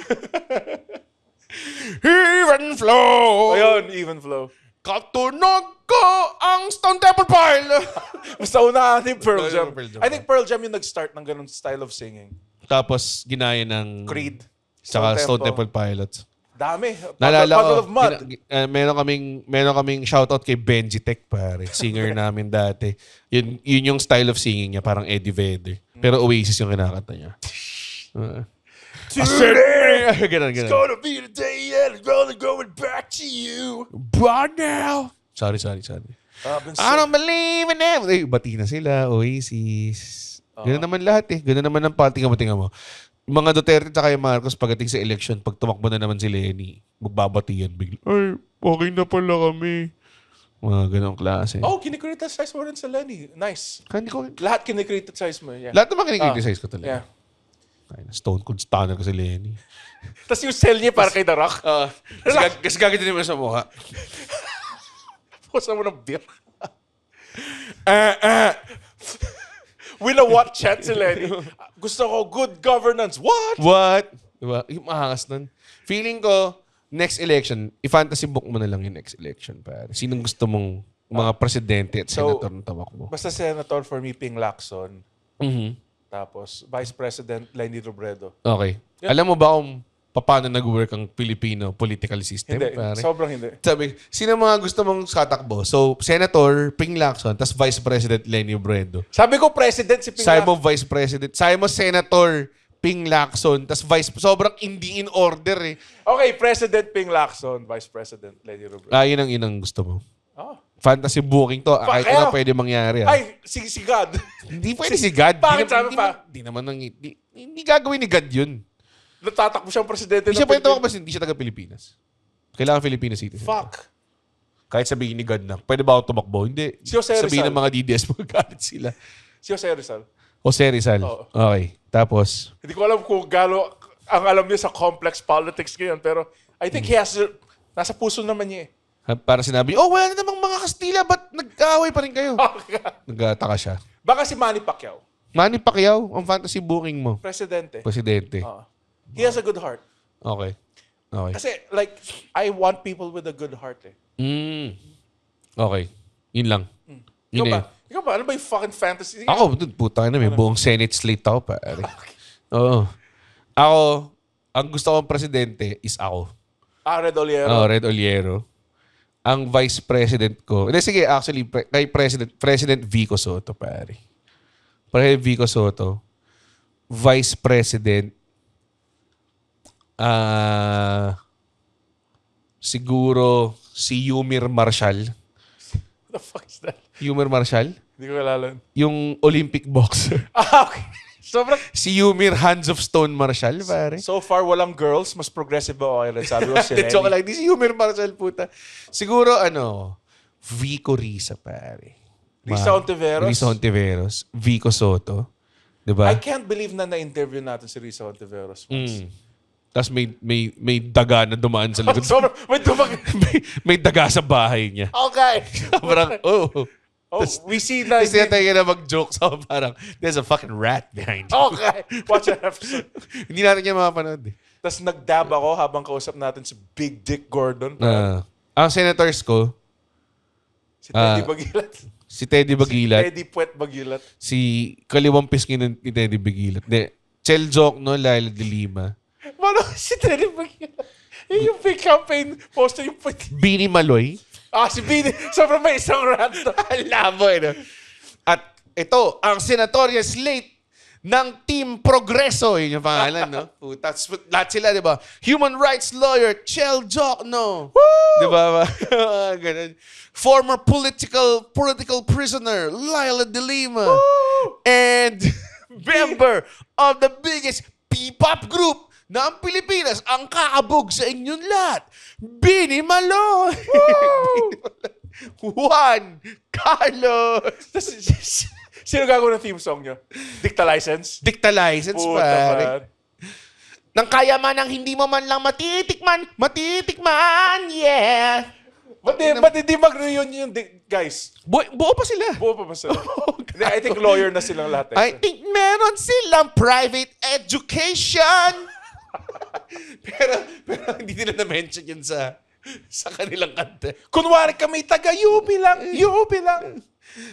Even flow. Ayun, even flow. Katunog ko ang Stone Temple Pilot. Basta una ni Pearl No, Jam. yung Pearl Jam. I think Pearl Jam yung nag-start ng ganun style of singing. Tapos ginaya ng Creed. Saka Stone Temple Pilots. Dami. Naalala ko, Puddle of Mud. meron kaming shoutout kay Benji Tech, pare. Singer namin dati. Yun yung style of singing niya, parang Eddie Vedder. Pero Oasis yung kinakanta niya. Ganun. Gonna be the day and it's gonna going back to you. Right now. Sorry. I don't believe in it. Eh, bati na sila, Oasis. Ganun naman lahat eh. Ganun naman ang tingnan mo. Mga Duterte at yung Marcos pagdating sa election, pag tumakbo na naman si Lenny, magbabati yan bigla. Ay, okay na pala kami. Mga ganong klase. Oh, kinikriticize mo rin sa Lenny. Nice. Hindi ko, Lahat kinikriticize mo. Yeah. lahat naman kinikriticize ko talaga. Yeah. Ay, Stone Cold Stunner ko si Lenny. Tapos yung cell niya para kay The Rock. Kasi gagawin din mo sa mukha. Pusa mo ng beer. With a what chat si Lenny. Gusto ko good governance. What? What? Diba? Yung mahangas nun. Feeling ko, next election, i-fantasy book mo na lang yung next election, pare. Sinong gusto mong mga presidente at senator na tawak mo? Basta senator for me, Ping Lacson. Mhm. Tapos Vice President Lenny Robredo. Okay. Alam mo ba kung paano nag-work ang Filipino political system, Hindi. pare? Sobrang hindi. Sabi, sino mga gusto mong katakbo? So, Senator Ping Lacson, tas Vice President Lenny Robredo. Sabi ko President si Ping Sabi Lacson. mo Vice President. Sabi mo Senator Ping Lacson, tas Vice, sobrang hindi in order eh. Okay, President Ping Lacson, Vice President Lenny Robredo. Yun ang gusto mo. Oh. Fantasy booking to. Kahit kaya- ano pwede mangyari. Ay, si God. Hindi pwede si God. Bakit sabi pa? Hindi gagawin ni God yun. Natatakbo siyang presidente Hindi siya pwede tawag, hindi siya taga Pilipinas. Kailangan Filipino citizen. Fuck. Kahit sabihin ni God na, pwede ba ako tumakbo? Hindi. Si Jose Sabihin Rizal. ng mga DDS, magagalit sila. Si Jose Rizal. Jose Rizal. Oo. Okay. Tapos, Hindi ko alam kung galo ang alam niya sa complex politics ngayon. Pero I think he has, nasa puso naman niya eh. Para sinabi, wala na namang mga Kastila, ba't nag-aaway pa rin kayo? Nagtaka siya. Baka si Manny Pacquiao, Manny Pacquiao, ang fantasy booking mo. presidente. Presidente. He has a good heart. Okay. Okay. Kasi like, I want people with a good heart eh. Okay. Yun lang. Ikaw Yun ba? eh. Ikaw ba? Ano ba yung fucking fantasy? Ako, puta na, may buong Senate slate ako, pare. Oo. Ako, ang gusto kong presidente is ako. Red Oliero. Red Oliero. Ang vice president ko, sige, actually, kay President Vico Soto, pare. President Vico Soto, vice president, siguro si Yumir Marshall. What the fuck is that? Yumir Marshall? Hindi ko kilala. Yung Olympic boxer. Okay. Sobrang, Si Yumir Hands of Stone Marshall, pare. so far, walang girls. Mas progressive ba okay rin? Sabi ko si Nelly. Joke lang. Di si Yumir Marshall, puta. Siguro, Vico Risa, pare. Risa Ontiveros? Risa Ontiveros. Vico Soto. Diba? I can't believe na na-interview natin si Risa Ontiveros once. Tapos may daga na dumaan sa likod. Sobrang, wait, may daga sa bahay niya. Okay. Parang, We see na. Kasi tayo na mag-joke sa parang, there's a fucking rat behind you. Okay. Watch that episode. Hindi natin niya mapanood eh. Tapos nag-dab ako habang kausap natin si Big Dick Gordon. Ang senators ko, Si Teddy Bagilat. si Teddy Bagilat, Teddy Puet Bagilat. si kaliwang pisngi ni Teddy Bagilat. Chel Jokno, Laila de Lima. Mano, si Teddy Bagilat. Yung big campaign poster, yung Bini Maloy. si Bini. Sobrang may isang rant. Labo eh. No? At ito, ang senatorial slate ng Team Progreso. Yun yung pangalan, no? Puta. Lahat sila, di ba? Human rights lawyer, Chel Jokno. Di ba? Ganun. Former political prisoner, Laila de Lima. And member of the biggest P-pop group ng Pilipinas, ang kaabog sa inyong lahat, Bini Maloy. Juan Carlos. Sino gagawin ng theme song nyo? Dicta License? Dicta License, Puta, pare. man. Nang kaya man ang hindi mo man lang matitikman, yeah. Ba't hindi mag-reunion guys? Buo pa sila. Buo pa ba sila? Hindi, I think lawyer na silang lahat. I think meron silang private education. pero hindi nila na-mention yun sa kanilang kanta. Kunwari kami taga-UP lang.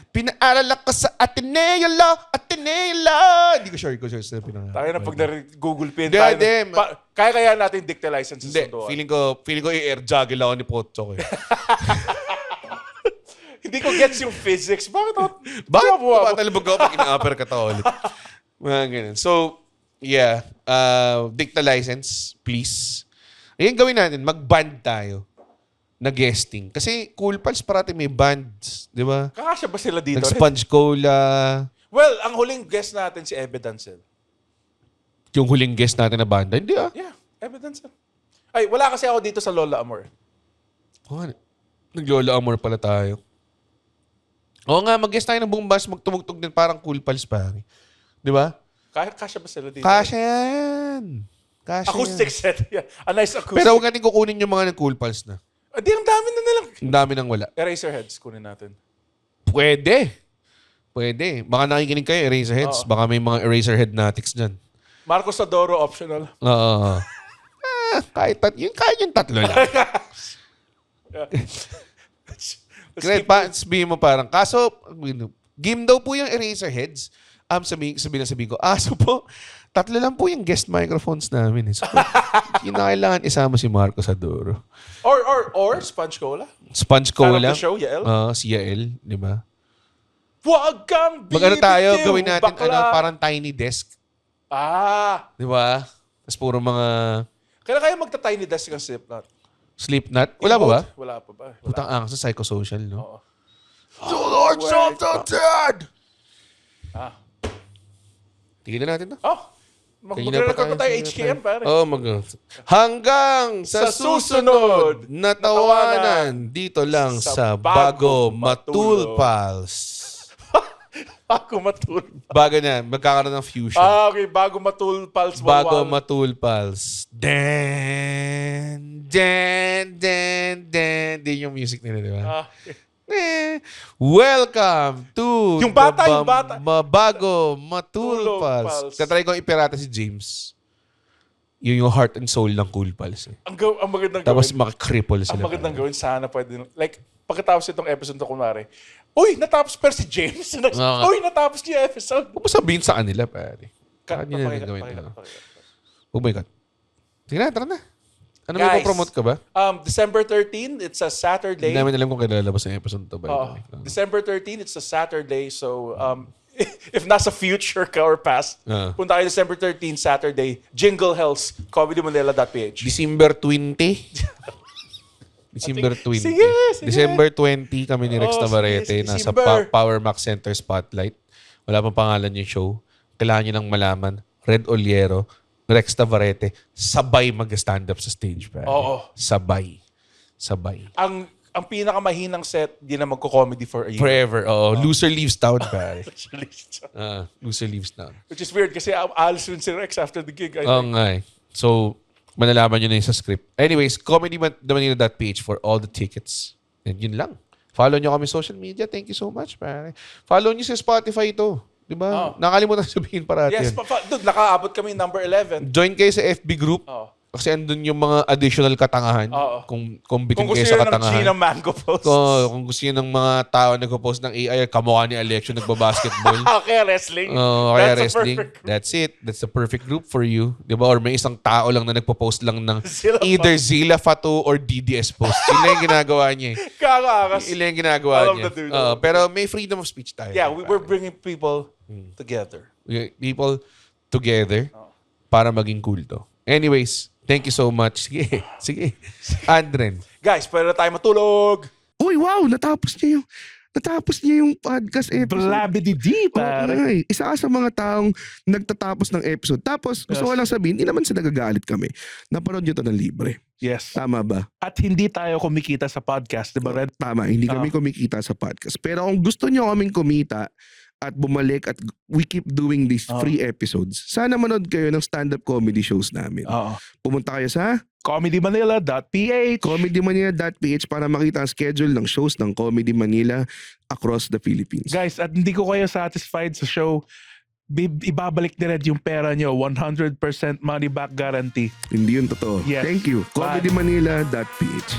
Pinaaral ako sa Ateneo Law. Hindi ko sure sa pinaaral. Tayo na pag na-Google pin Hindi, tayo. hindi. Kaya natin dicta license sa Hindi, sunduan. feeling ko i-air juggle ako ni Potso eh. Hindi ko gets yung physics. Bakit ako? Bakit tumatalabog ako pag ina-upper ka to ulit? Mga ganun. So, yeah. Dicta license, please. Ayan gawin natin. Mag-band tayo na guesting. Kasi Cool Pals parati may bands. Di ba? Kakasya ba sila dito? Nag-Sponge Cola. Well, ang huling guest natin si Ebe Dancel. Yung huling guest natin na banda. Hindi ah. Yeah, Ebe Dancel. Ay, wala kasi ako dito sa Lola Amor. Nag-Lola Amor pala tayo. Oo nga, mag-guest tayo ng buong bus. Magtumugtog din parang Cool Pals pare. Di ba? Kasya ba sila dito? Kasya yan. Kasya Acoustic yan. set. Yeah. A nice acoustic. Pero huwag natin kukunin yung mga Cool Pals na. Di, ang dami na lang. Ang dami nang wala. Eraserheads, kunin natin. Pwede. Baka nakikinig kayo, Eraserheads. Baka may mga Eraserhead natics dyan. Marcos Adoro, optional. Oo. Kahit yung tatlo lang. Great, sabihin mo parang, kaso, game daw po yung Eraserheads. Sabihin ko, so po, tatlo lang po yung guest microphones namin. So, kinakailangan isama si Marcos Adoro. Or Sponge Cola. Sponge Fan Cola. of the show, Yael. Si Yael, di ba? Huwag kang Mag-ano tayo, bibitiw, gawin natin, bakla. parang tiny desk. Di ba? Tapos puro mga Kailan kayo magta-tiny desk ng Slipknot? Slipknot. Wala pa ba? Wala pa ba? Wala. Putang ang sa psychosocial, no? Oo. The Lords of the Dead! Tigilan natin to. Mag-record pa tayo HKM, pare. Hanggang sa susunod na tawanan dito lang sa Bago Matul Pals. Bago matul. Bago na, magkakaroon ng fusion. Okay. Bago matul pals. Bago walwal. matul pals. Den, den, den, den. Din yung music nila, di ba? Welcome to Yung bata, yung bata. Bago matul Tulog pals. Pals. Tatry ko ipirata si James. Yun yung heart and soul ng Cool Pals. Ang magandang Tapos gawin. makakripple sila. Ang magandang gawin. Sana pwede. Like, pagkatapos itong episode to, kunwari, uy, natapos pero si James. Uy, natapos niya yung episode. Huwag mo sabihin sa kanila, pare. Kanya na gawin. Oh my God. Sige na, tara na. Ano may promote ka ba? December 13, it's a Saturday. Hindi namin alam kung kailan lalabas ang episode to. December 13, it's a Saturday. So, if nasa future ka or past, punta kayo December 13, Saturday, Jingle Hells, comedymanila.ph. December 20. December 20. Sige. December 20 kami ni Rex Navarrete. sige, Nasa December. Power Max Center Spotlight. Wala pang pangalan yung show. Kailangan nyo nang malaman. Red Oliero, Rex Navarrete, sabay mag-stand up sa stage. Pare. Oo. Sabay. Ang pinakamahinang set, di na magko-comedy for a year. Forever. Loser leaves town, pare. Loser leaves town. Which is weird kasi alis rin si Rex after the gig. Oo nga eh. So, malalaman nyo na yun sa script. Anyways, comedymanila.ph for all the tickets. And yun lang. Follow nyo kami social media. Thank you so much, pare. Follow nyo sa Spotify ito. Diba? Nakalimutan sabihin parati Yes, yan. dude, nakaabot kami number 11. Join kayo sa FB group. Kasi andun yung mga additional katangahan. Kung bitin kayo sa katangahan. Kung gusto nyo ng Mango posts. Kung gusto nyo ng mga tao nagpo-post ng AI, kamukha ni Alexio nagbabasketball. Okay, wrestling. Kaya wrestling. That's it. That's the perfect group for you. Diba? Or may isang tao lang na nagpo-post lang ng either Zilla Fatu or DDS post. Sila yung ginagawa niya eh. Kakakas. Sila yung ginagawa niya. Pero may freedom of speech tayo. Yeah, we're bringing people together. People together para maging cool to. Anyways, thank you so much. Sige. Andren. Guys, pwede na tayo matulog. Uy, wow! Natapos niya yung podcast episode. Blabidi-di, pare. Okay. Isa ka sa mga taong nagtatapos ng episode. Tapos, gusto ko lang sabihin, hindi naman sila nagagalit kami. Napanood nyo to ng libre. Yes. Tama ba? At hindi tayo kumikita sa podcast, di ba, Red? Tama, hindi kami kumikita sa podcast. Pero kung gusto nyo kaming kumita at bumalik at we keep doing these free episodes, sana manood kayo ng stand-up comedy shows namin. Pumunta kayo sa comedymanila.ph comedymanila.ph para makita ang schedule ng shows ng Comedy Manila across the Philippines. Guys, at hindi ko kayo satisfied sa show, ibabalik ni Red yung pera nyo. 100% money back guarantee. Hindi yun totoo. Yes. Thank you. comedymanila.ph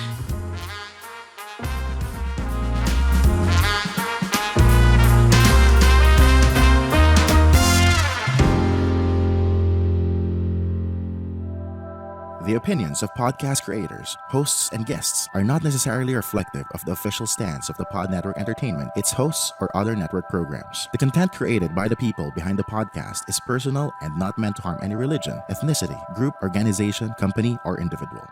The opinions of podcast creators, hosts, and guests are not necessarily reflective of the official stance of the Pod Network Entertainment, its hosts, or other network programs. The content created by the people behind the podcast is personal and not meant to harm any religion, ethnicity, group, organization, company, or individual.